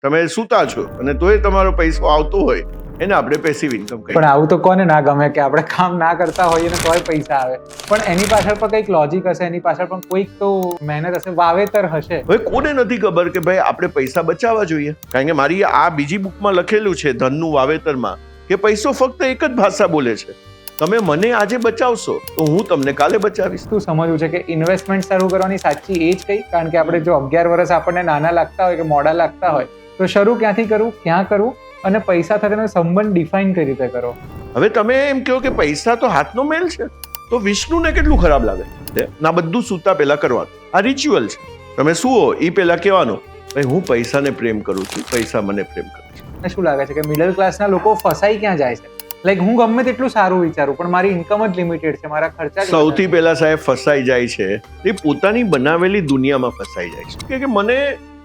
તમે સૂતા છો અને તોય તમારો પૈસો આવતો હોય એને આપણે પેસિવ ઇન્કમ કહીએ. પણ આવું તો કોને ના ગમે કે આપણે કામ ના કરતા હોઈએ ને તોય પૈસા આવે, પણ એની પાછળ પણ કંઈક લોજિક હશે, એની પાછળ પણ કોઈક તો મહેનત હશે, વાવેતર હશે. હવે કોને નથી ખબર કે ભાઈ આપણે પૈસા બચાવવા જોઈએ? કારણ કે મારી આ બીજી બુકમાં લખેલું છે ધનનું વાવેતરમાં કે પૈસો ફક્ત એક જ ભાષા બોલે છે. તમે મને આજે બચાવશો તો હું તમને કાલે બચાવીશ. શું સમજવું છે કે ઇન્વેસ્ટમેન્ટ શરૂ કરવાની સાચી એજ કઈ? કારણ કે આપણે જો 11 વર્ષ આપણને નાના લાગતા હોય કે મોડા લાગતા હોય તો શરૂ ક્યાંથી કરવું, ક્યાં કરવું અને પૈસા સાથેનો સંબંધ ડિફાઇન કઈ રીતે કરો? હવે તમે એમ કહો કે પૈસા તો હાથનો મેલ છે, તો વિષ્ણુને કેટલું ખરાબ લાગે ના બધું સૂતા પહેલા કરવાનું. આ રિચ્યુઅલ છે. તમે સુઓ એ પહેલા કહેવાનું ભાઈ હું પૈસાને પ્રેમ કરું છું, પૈસા મને પ્રેમ કરે છે. મને શું લાગે છે કે મિડલ ક્લાસના લોકો ફસાઈ ક્યાં જાય છે? લાઈક હું ગમે તેટલું સારું વિચારું પણ મારી ઇન્કમ જ લિમિટેડ છે, મારા ખર્ચા જ સૌથી પહેલા સાહેબ ફસાઈ જાય છે એ પોતાની બનાવેલી દુનિયામાં ફસાઈ જાય છે કે મને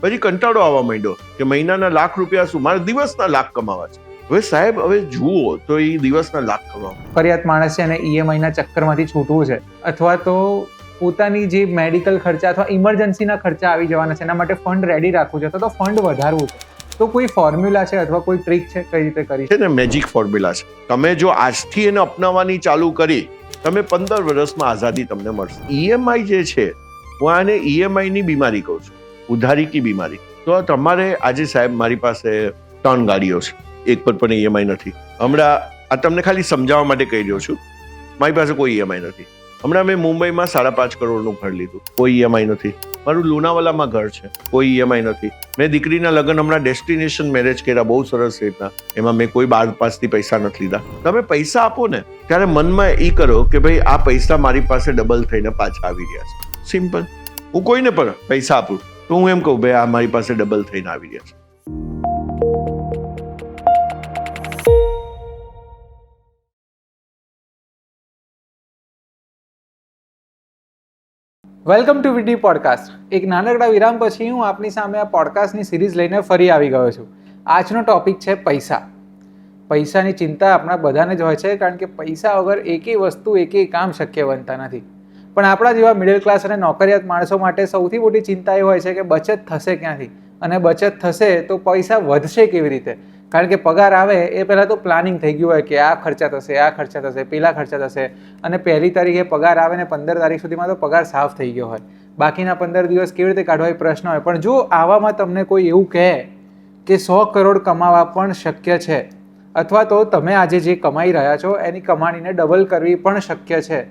પછી કંટાળો આવવા માંડ્યો કે મહિનાના લાખ રૂપિયા શું, મારે દિવસના લાખ કમાવા છે. હવે સાહેબ હવે જુઓ તો એ દિવસના લાખ કમાવા ફરિયાદ માણસ છે અને ઈએમઆઈના ચક્કરમાંથી છૂટવું છે અથવા તો પોતાની જે મેડિકલ ખર્ચા અથવા ઇમરજન્સીના ખર્ચા આવી જવાના છે એના માટે ફંડ રેડી રાખવું છે તો ફંડ વધારવું છે, તો કોઈ ફોર્મ્યુલા છે અથવા કોઈ ટ્રીક છે કઈ રીતે કરી છે ને? મેજિક ફોર્મ્યુલા છે. તમે જો આજથી એને અપનાવવાની ચાલુ કરી તમે 15 વર્ષમાં આઝાદી તમને મળશે. ઈએમઆઈ જે છે હું આને ઈએમઆઈ ની બીમારી કહું છું, ઉધારી કી બીમારી. તો તમારે આજે સાહેબ મારી પાસે 3 ગાડીઓ છે, એક પર પણ ઈએમઆઈ નથી. હમણાં આ તમને ખાલી સમજાવવા માટે કહી રહ્યો છું, મારી પાસે કોઈ ઈએમઆઈ નથી. હમણાં મેં મુંબઈમાં 5.5 કરોડનું ઘર લીધું, કોઈ ઈએમઆઈ નથી. મારું લુણાવાલામાં ઘર છે, કોઈ ઈએમઆઈ નથી. મેં દીકરીના લગ્ન હમણાં ડેસ્ટિનેશન મેરેજ કર્યા બહુ સરસ રીતના, એમાં મેં કોઈ 12 પાસથી પૈસા નથી લીધા. તમે પૈસા આપો ને ત્યારે મનમાં એ કરો કે ભાઈ આ પૈસા મારી પાસે ડબલ થઈને પાછા આવી રહ્યા છે. સિમ્પલ. હું કોઈને પણ પૈસા આપું તો હું એમ કહું ભાઈ આ મારી પાસે ડબલ થઈને આવી રહ્યા છે. Welcome to VT podcast. એક નાનકડા વિરામ પછી હું આપની સામે આ પોડકાસ્ટની સિરીઝ લઈને ફરી આવી ગયો છું. આજનો ટોપિક છે પૈસા. પૈસાની ચિંતા આપણા બધાને જ હોય છે કારણ કે પૈસા વગર એકેય વસ્તુ એકેય કામ શક્ય બનતા નથી. પણ આપણા જેવા મિડલ ક્લાસ અને નોકરિયાત માણસો માટે સૌથી મોટી ચિંતા એ હોય છે કે બચત થશે ક્યાંથી, અને બચત થશે તો પૈસા વધશે કેવી રીતે? કારણ કે પગાર આવે એ પહેલાં તો પ્લાનિંગ થઈ ગયું હોય કે આ ખર્ચા થશે, આ ખર્ચા થશે, પેલા ખર્ચા થશે, અને 1લી તારીખે પગાર આવે ને 15 તારીખ સુધીમાં તો પગાર સાફ થઈ ગયો હોય. બાકીના 15 દિવસ કેવી રીતે કાઢવા એ પ્રશ્ન હોય. પણ જો આવામાં તમને કોઈ એવું કહે કે 100 કરોડ કમાવા પણ શક્ય છે, અથવા તો તમે આજે જે કમાઈ રહ્યા છો એની કમાણીને ડબલ કરવી પણ શક્ય છે.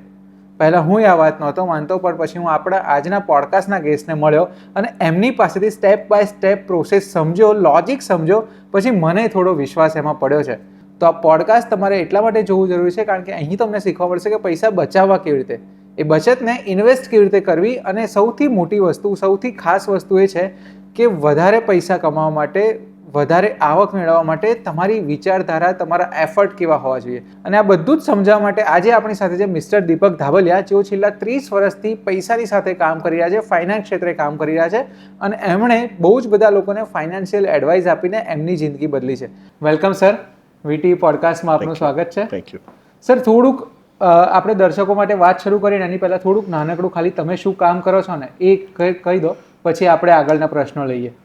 પહેલાં હું આ વાત નહોતો માનતો, પણ પછી હું આપણા આજના પોડકાસ્ટના ગેસ્ટને મળ્યો અને એમની પાસેથી સ્ટેપ બાય સ્ટેપ પ્રોસેસ સમજ્યો, લોજિક સમજ્યો, પછી મને થોડો વિશ્વાસ એમાં પડ્યો છે. તો આ પોડકાસ્ટ તમારે એટલા માટે જોવું જરૂરી છે કારણ કે અહીં તમને શીખવા મળશે કે પૈસા બચાવવા કેવી રીતે, એ બચતને ઇન્વેસ્ટ કેવી રીતે કરવી, અને સૌથી મોટી વસ્તુ, સૌથી ખાસ વસ્તુ એ છે કે વધારે પૈસા કમાવા માટે, વધારે આવક મેળવવા માટે તમારી વિચારધારા, તમારા એફર્ટ કેવા હોવા જોઈએ. અને આ બધું જ સમજાવવા માટે આજે આપણી સાથે છે મિસ્ટર દીપક ધાબલિયા, જેઓ છેલ્લા 30 વર્ષથી પૈસાની સાથે કામ કરી રહ્યા છે, ફાઇનાન્સ ક્ષેત્રે કામ કરી રહ્યા છે, અને એમણે બહુ જ બધા લોકોને ફાઇનાન્શિયલ એડવાઇસ આપીને એમની જિંદગી બદલી છે. વેલકમ સર, વીટી પોડકાસ્ટમાં આપનું સ્વાગત છે. થેન્ક યુ સર, થોડુંક આપણે દર્શકો માટે વાત શરૂ કરીને એની પહેલાં થોડુંક નાનકડું ખાલી તમે શું કામ કરો છો ને એ કહી દો, પછી આપણે આગળના પ્રશ્નો લઈએ.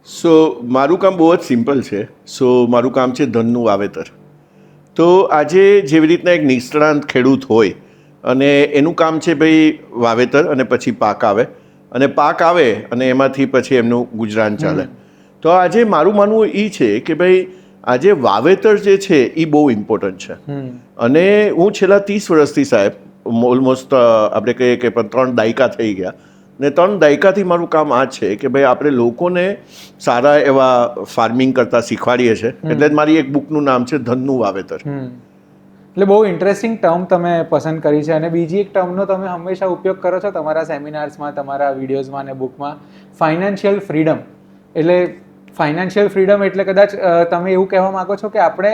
સો મારું કામ બહુ જ સિમ્પલ છે. સો મારું કામ છે ધનનું વાવેતર. તો આજે જેવી રીતના એક નિષ્ણાંત ખેડૂત હોય અને એનું કામ છે ભાઈ વાવેતર, અને પછી પાક આવે, અને પાક આવે અને એમાંથી પછી એમનું ગુજરાન ચાલે. તો આજે મારું માનવું એ છે કે ભાઈ આજે વાવેતર જે છે એ બહુ ઇમ્પોર્ટન્ટ છે. અને હું છેલ્લા 30 વર્ષથી સાહેબ ઓલમોસ્ટ આપણે કહીએ કે 3 દાયકા થઈ ગયા, ને 3 દાયકાથી મારું કામ આ છે કે ભાઈ આપણે લોકોને સારા એવા ફાર્મિંગ કરતા શીખવાડીએ છીએ. એટલે જ મારી એક બુકનું નામ છે ધનનું વાવેતર. એટલે બહુ ઇન્ટરેસ્ટિંગ ટર્મ તમે પસંદ કરી છે. અને બીજી એક ટર્મનો તમે હંમેશા ઉપયોગ કરો છો તમારા સેમિનાર્સમાં, તમારા વિડીયોઝમાં અને બુકમાં, ફાઇનાન્શિયલ ફ્રીડમ. એટલે ફાઇનાન્શિયલ ફ્રીડમ એટલે કદાચ તમે એવું કહેવા માંગો છો કે આપણે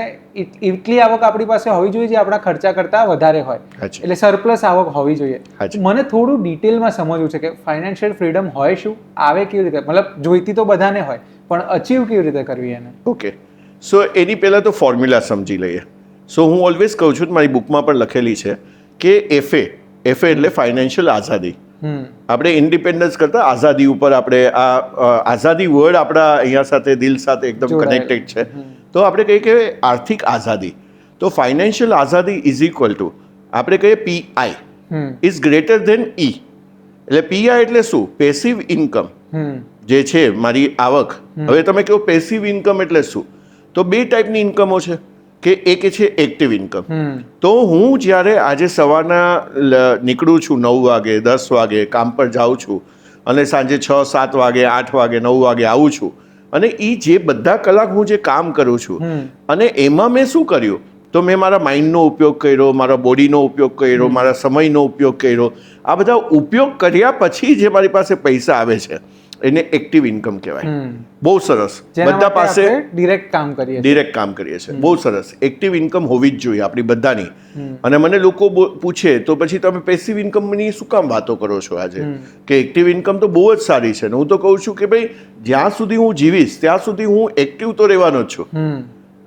એટલી આવક આપણી પાસે હોવી જોઈએ જે આપણા ખર્ચા કરતાં વધારે હોય, એટલે સરપ્લસ આવક હોવી જોઈએ. મને થોડું ડિટેલમાં સમજવું છે કે ફાઇનાન્શિયલ ફ્રીડમ હોય શું, આવે કેવી રીતે, મતલબ જોઈતી તો બધાને હોય પણ અચીવ કેવી રીતે કરવી એને? ઓકે, સો એની પહેલાં તો ફોર્મ્યુલા સમજી લઈએ. સો હું ઓલવેઝ કહું છું, મારી બુકમાં પણ લખેલી છે કે એફએ એટલે ફાઇનાન્શિયલ આઝાદી. આપણે ઇન્ડિપેન્ડન્સ કરતા આઝાદી ઉપર આપણે આઝાદી વર્ડ આપણા અહીંયા સાથે દિલ સાથે એકદમ કનેક્ટેડ છે. તો આપણે કહીએ કે આર્થિક આઝાદી, તો ફાઇનાન્શિયલ આઝાદી ઇઝ ઇક્વલ ટુ આપણે કહીએ પીઆઈ ઇઝ ગ્રેટર ધેન ઈ. એટલે પીઆઈ એટલે શું? પેસિવ ઇન્કમ જે છે મારી આવક. હવે તમે કહો પેસિવ ઇન્કમ એટલે શું? તો બે ટાઈપની ઇન્કમો છે કે એક છે એક્ટિવ ઇન્કમ. તો હું જ્યારે આજે સવારના નીકળું છું 9 વાગે 10 વાગે કામ પર જાઉં છું અને સાંજે 6 7 વાગે 8 વાગે 9 વાગે આવું છું, અને એ જે બધા કલાક હું જે કામ કરું છું અને એમાં મેં શું કર્યું? તો મેં મારા માઇન્ડનો ઉપયોગ કર્યો, મારા બોડીનો ઉપયોગ કર્યો, મારા સમયનો ઉપયોગ કર્યો. આ બધા ઉપયોગ કર્યા પછી જે મારી પાસે પૈસા આવે છે એને એક્ટિવ ઇન્કમ કહેવાય. બહુ સરસ. બધા પાસે ડિરેક્ટ કામ કરીએ છીએ. બહુ સરસ. એક્ટિવ ઇન્કમ હોવી જ જોઈએ આપણી બધાની. અને મને લોકો પૂછે તો પછી તમે પેસિવ ઇન્કમની શું કામ વાતો કરો છો આજે? કે એક્ટિવ ઇન્કમ તો બહુ જ સારી છે. ને હું તો કહું છું કે ભાઈ જ્યાં સુધી હું જીવીશ ત્યાં સુધી હું એક્ટિવ તો રહેવાનો જ છું.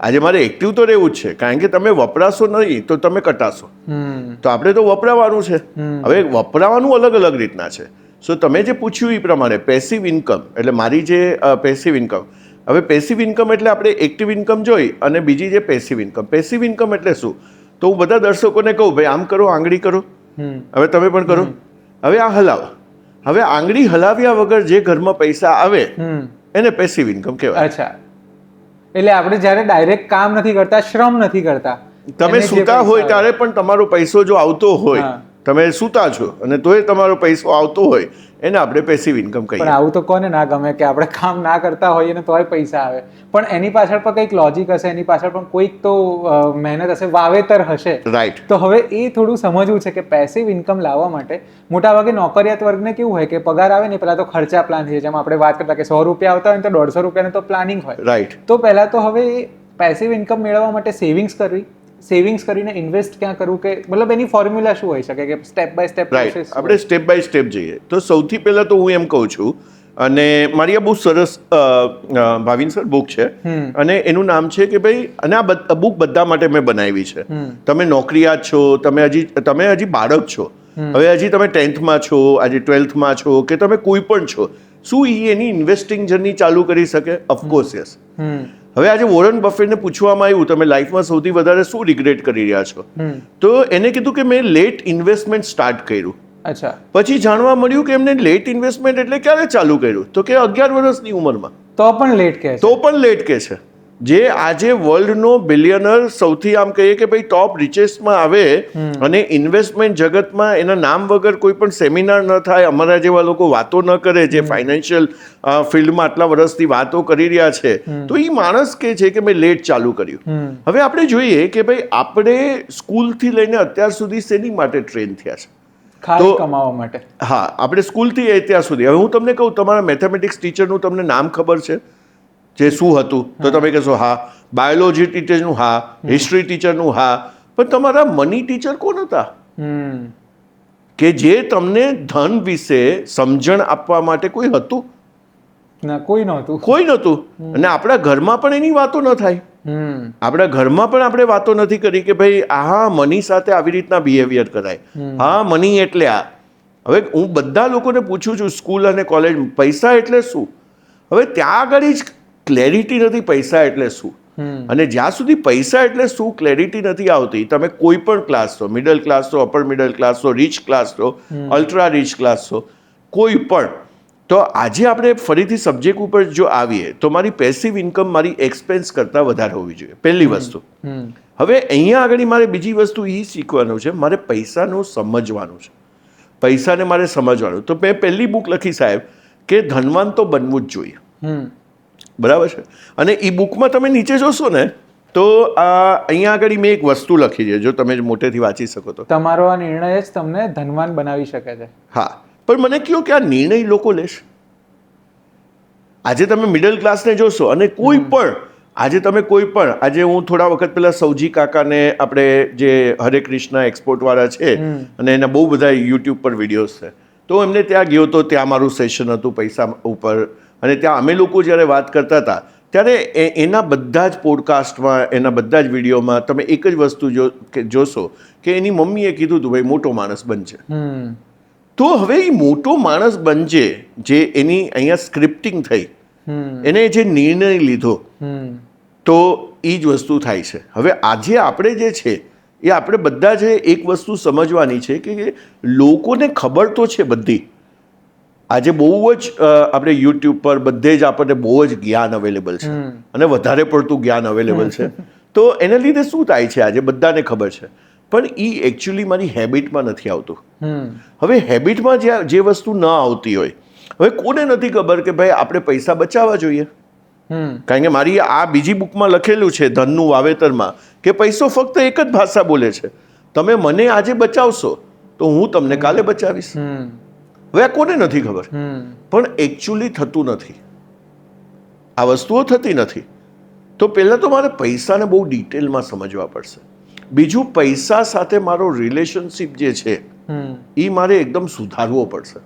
આજે મારે એક્ટિવ તો રહેવું જ છે, કારણ કે તમે વપરાશો નહીં તો તમે કટાશો. તો આપણે તો વપરાવાનું છે. હવે વપરાવાનું અલગ અલગ રીતના છે. સો તમે જે પૂછ્યું એ પ્રમાણે પેસિવ ઇન્કમ એટલે મારી જે પેસિવ ઇન્કમ. હવે પેસિવ ઇન્કમ એટલે આપણે એક્ટિવ ઇન્કમ જોઈ અને બીજી જે પેસિવ ઇન્કમ. પેસિવ ઇન્કમ એટલે શું? તો હું બધા દર્શકોને કહું ભાઈ આમ કરો, આંગળી કરો. હવે તમે પણ કરો. હવે આ હલાવો. હવે આંગળી હલાવ્યા વગર જે ઘરમાં પૈસા આવે એને પેસિવ ઇન્કમ કહેવાય. અચ્છા, એટલે આપણે જ્યારે ડાયરેક્ટ કામ નથી કરતા, શ્રમ નથી કરતા, તમે સૂતા હોય ત્યારે પણ તમારો પૈસો જો આવતો હોય, તમે સૂતા છો અને તોય તમારો પૈસો આવતો હોય, એને આપણે પેસિવ ઇન્કમ કહીએ. પણ આવું તો કોને ના ગમે કે આપણે કામ ના કરતા હોઈએ ને તોય પૈસા આવે? પણ એની પાછળ પણ કંઈક લોજિક હશે, એની પાછળ પણ કોઈક તો મહેનત હશે, વાવેતર હશે. રાઈટ. તો હવે એ થોડું સમજવું છે કે પેસિવ ઇન્કમ લાવવા માટે મોટાભાગે નોકરિયાત વર્ગને કેવું હોય કે પગાર આવે ને પહેલા તો ખર્ચા પ્લાન થઈ જાય. જેમ આપણે વાત કરતા કે 100 રૂપિયા આવતા હોય તો 150 રૂપિયાનું તો પ્લાનિંગ હોય. રાઈટ. તો પહેલા તો હવે પેસિવ ઇન્કમ મેળવવા માટે સેવિંગ્સ કરીને ઇન્વેસ્ટ ક્યાં કરવું, કે મતલબ એની ફોર્મ્યુલા શું હોઈ શકે કે સ્ટેપ બાય સ્ટેપ પ્રોસેસ? આપણે સ્ટેપ બાય સ્ટેપ જઈએ તો સૌથી પહેલા તો હું એમ કહું છું, અને મારી આ બહુ સરસ ભાવિન સર બુક છે અને એનું નામ છે કે ભાઈ, અને આ બુક બધા માટે મેં બનાવી છે. તમે નોકરિયાત છો, તમે હજી બાળક છો, હવે હજી તમે 10th છો, આજે 12th છો, કે તમે કોઈ પણ છો, શું એની ઇન્વેસ્ટિંગ જર્ની ચાલુ કરી શકે? Of course yes. હવે આજે વોરન બફેટને પૂછવામાં આવ્યું તમે લાઈફમાં સૌથી વધારે શું રિગ્રેટ કરી રહ્યા છો, તો એને કીધું કે મેં લેટ ઇન્વેસ્ટમેન્ટ સ્ટાર્ટ કર્યું. અચ્છા. પછી જાણવા મળ્યું કે એમને લેટ ઇન્વેસ્ટમેન્ટ એટલે ક્યારે ચાલુ કર્યું, તો કે 11 વર્ષની ઉંમરમાં. તો પણ લેટ કે છે. જે આજે વર્લ્ડનો બિલિયનર સૌથી આમ કહીએ કે ભાઈ ટોપ રિચેસ્ટમાં આવે અને ઇન્વેસ્ટમેન્ટ જગતમાં એના નામ વગર કોઈ પણ સેમિનાર ન થાય, અમારા જેવા લોકો વાતો ન કરે જે ફાઇનાન્શિયલ ફિલ્ડમાં આટલા વર્ષથી વાતો કરી રહ્યા છે, તો એ માણસ કે છે કે મેં લેટ ચાલુ કર્યું. હવે આપણે જોઈએ કે ભાઈ આપણે સ્કૂલથી લઈને અત્યાર સુધી શેની માટે ટ્રેન થયા છે? ખાલી કમાવા માટે. હા, આપણે સ્કૂલથી અત્યાર સુધી. હવે હું તમને કહું, તમારા મેથેમેટિક્સ ટીચરનું તમને નામ ખબર છે જે શું હતું? તો તમે કહેશો હા. બાયોલોજી ટીચરનું હા, હિસ્ટ્રી ટીચરનું હા, પણ તમારા મની ટીચર કોણ હતા? કે જે તમને ધન વિશે સમજણ આપવા માટે કોઈ હતું? ના, કોઈ નહોતું. અને આપણા ઘરમાં પણ એની વાતો ન થાય. આપણા ઘરમાં પણ આપણે વાતો નથી કરી કે ભાઈ હા મની સાથે આવી રીતના બિહેવિયર કરાય. હા, મની એટલે આ. હવે હું બધા લોકોને પૂછું છું સ્કૂલ અને કોલેજ, પૈસા એટલે શું? હવે ત્યાં આગળ જ ક્લેરિટી નથી પૈસા એટલે શું. અને જ્યાં સુધી પૈસા એટલે શું ક્લેરિટી નથી આવતી, તમે કોઈ પણ ક્લાસ છો, મિડલ ક્લાસ છો, અપર મિડલ ક્લાસ છો, રીચ ક્લાસ છો, અલ્ટ્રા રીચ ક્લાસ છો, કોઈ પણ. તો આજે આપણે ફરીથી સબ્જેક્ટ ઉપર જો આવીએ તો મારી પેસિવ ઇન્કમ મારી એક્સપેન્સ કરતાં વધારે હોવી જોઈએ, પહેલી વસ્તુ. હવે અહીંયા આગળ મારે બીજી વસ્તુ એ શીખવાનું છે, મારે પૈસાનું સમજવાનું છે. પૈસાને મારે સમજવાનું. તો મેં પહેલી બુક લખી સાહેબ કે ધનવાન તો બનવું જ જોઈએ. બરાબર છે. અને એ બુકમાં તમે નીચે જોશો ને તો અહીંયા આગળ મેં એક વસ્તુ લખી છે, જો તમે મોટેથી વાંચી શકો તો. તમારો આ નિર્ણય જ તમને ધનવાન બનાવી શકે છે. હા, પણ મને કહો કે આ નિર્ણય લોકો લેશે? આજે તમે મિડલ ક્લાસને જોશો અને કોઈ પણ આજે હું થોડા વખત પહેલા સૌજી કાકાને, આપણે જે હરે કૃષ્ણ એક્સપોર્ટવાળા છે અને એના બહુ બધા યુટ્યુબ પર વિડીયોઝ છે, તો એમને ત્યાં ગયો તો ત્યાં મારું સેશન હતું પૈસા ઉપર, અને ત્યાં અમે લોકો જ્યારે વાત કરતા હતા ત્યારે એના બધા જ પોડકાસ્ટમાં, એના બધા જ વિડીયોમાં તમે એક જ વસ્તુ જોશો કે એની મમ્મીએ કીધું હતું ભાઈ મોટો માણસ બનશે. તો હવે એ મોટો માણસ બનજે, જે એની અહીંયા સ્ક્રિપ્ટિંગ થઈ, એને જે નિર્ણય લીધો, તો એ જ વસ્તુ થાય છે. હવે આજે આપણે જે છે એ આપણે બધા જે એક વસ્તુ સમજવાની છે કે લોકોને ખબર તો છે બધી. આજે બહુ જ આપણે યુટ્યુબ પર બધે જ આપણને બહુ જ જ્ઞાન અવેલેબલ છે અને વધારે પડતું જ્ઞાન અવેલેબલ છે. તો એના લીધે શું થાય છે આજે બધાને ખબર છે, પણ એ એકચ્યુઅલી મારી હેબિટમાં નથી આવતું. હવે હેબિટમાં જે વસ્તુ ન આવતી હોય, હવે કોને નથી ખબર કે ભાઈ આપણે પૈસા બચાવવા જોઈએ? કારણ કે મારી આ બીજી બુકમાં લખેલું છે ધનનું વાવેતરમાં કે પૈસો ફક્ત એક જ ભાષા બોલે છે, તમે મને આજે બચાવશો તો હું તમને કાલે બચાવીશ. હવે આ કોને નથી ખબર? પણ એકચ્યુઅલી થતું નથી, આ વસ્તુઓ થતી નથી. તો પહેલાં તો મારે પૈસાને બહુ ડિટેલમાં સમજવા પડશે. બીજું, પૈસા સાથે મારો રિલેશનશિપ જે છે એ મારે એકદમ સુધારવો પડશે.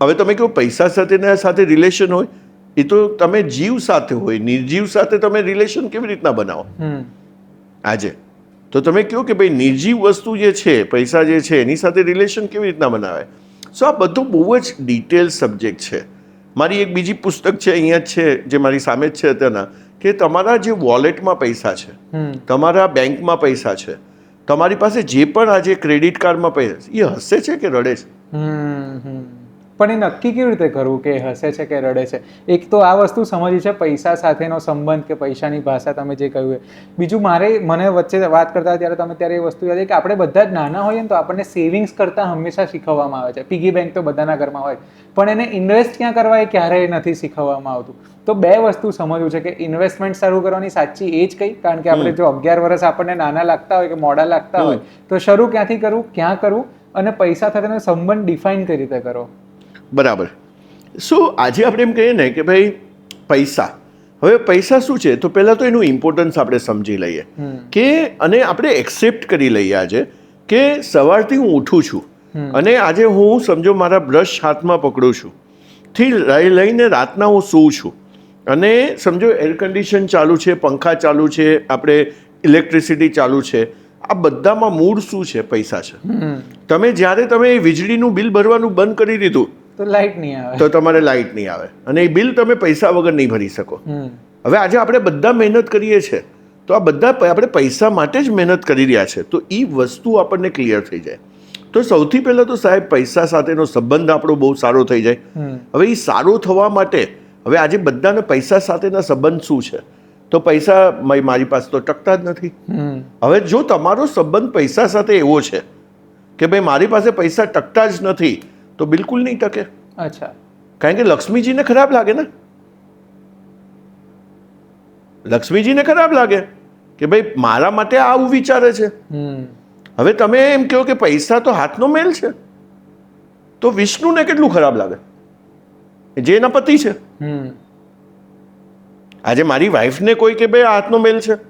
હવે તમે કહો પૈસા સાથે રિલેશન હોય, એ તો તમે જીવ સાથે હોય, નિર્જીવ સાથે તમે રિલેશન કેવી રીતના બનાવો આજે? તો તમે કહો કે ભાઈ નિર્જીવ વસ્તુ જે છે, પૈસા જે છે, એની સાથે રિલેશન કેવી રીતના બનાવે? સો આ બધું બહુ જ ડિટેલ સબ્જેક્ટ છે. મારી એક બીજી પુસ્તક છે, અહીંયા જ છે, જે મારી સામે જ છે તેના, કે તમારા જે વોલેટમાં પૈસા છે, તમારા બેંકમાં પૈસા છે, તમારી પાસે જે પણ આજે ક્રેડિટ કાર્ડમાં પૈસા, એ હસે છે કે રડે છે? પણ એ નક્કી કેવી રીતે કરવું કે હસે છે કે રડે છે? એક તો આ વસ્તુ સમજવી છે, પૈસા સાથેનો સંબંધ કે પૈસાની ભાષા તમે જે કહ્યું એ. બીજું, મને વચ્ચે વાત કરતા ત્યારે એ વસ્તુ યાદ કે આપણે બધા જ નાના હોઈએ ને તો આપણને સેવિંગ્સ કરતાં હંમેશા શીખવવામાં આવે છે. પિગી બેંક તો બધાના ઘરમાં હોય, પણ એને ઇન્વેસ્ટ ક્યાં કરવા એ ક્યારેય નથી શીખવવામાં આવતું. તો બે વસ્તુ સમજવું છે કે ઇન્વેસ્ટમેન્ટ શરૂ કરવાની સાચી એજ કઈ, કારણ કે આપણે જો 11 વર્ષ આપણને નાના લાગતા હોય કે મોડા લાગતા હોય, તો શરૂ ક્યાંથી કરવું, ક્યાં કરવું, અને પૈસા સાથેનો સંબંધ ડિફાઇન કઈ રીતે કરો? બરાબર. આજે આપણે એમ કહીએ ને કે ભાઈ પૈસા, હવે પૈસા શું છે, તો પહેલાં તો એનું ઇમ્પોર્ટન્સ આપણે સમજી લઈએ કે, અને આપણે એક્સેપ્ટ કરી લઈએ આજે કે સવારથી હું ઉઠું છું અને આજે હું સમજો મારા બ્રશ હાથમાં પકડું છું થી લઈને રાતના હું સૂઉં છું, અને સમજો એર કન્ડિશન ચાલુ છે, પંખા ચાલુ છે, આપણે ઇલેક્ટ્રિસિટી ચાલુ છે, આ બધામાં મૂળ શું છે? પૈસા છે. જ્યારે તમે વીજળીનું બિલ ભરવાનું બંધ કરી દીધું તો લાઇટ નહીં આવે, તો તમારે લાઇટ નહીં આવે, અને એ બિલ તમે પૈસા વગર નહીં ભરી શકો. હવે આજે આપણે બધા મહેનત કરીએ છીએ, તો આ બધા આપણે પૈસા માટે જ મહેનત કરી રહ્યા છે. તો એ વસ્તુ આપણને ક્લિયર થઈ જાય. તો સૌથી પહેલાં તો સાહેબ પૈસા સાથેનો સંબંધ આપણો બહુ સારો થઈ જાય. હવે એ સારો થવા માટે હવે આજે બધાને પૈસા સાથેના સંબંધ શું છે? તો પૈસા મારી પાસે તો ટકતા જ નથી. હવે જો તમારો સંબંધ પૈસા સાથે એવો છે કે ભાઈ મારી પાસે પૈસા ટકતા જ નથી, તો બિલકુલ નહીં ટકે. અચ્છા. કારણ કે લક્ષ્મીજીને ખરાબ લાગે ને, લક્ષ્મીજીને ખરાબ લાગે કે ભાઈ મારા માટે આવું વિચારે છે. હવે તમે એમ કહો કે પૈસા તો હાથનો મેલ છે, તો વિષ્ણુને કેટલું ખરાબ લાગે, જે એના પતિ છે. આજે મારી વાઈફને કોઈ કે ભાઈ હાથનો મેલ છે,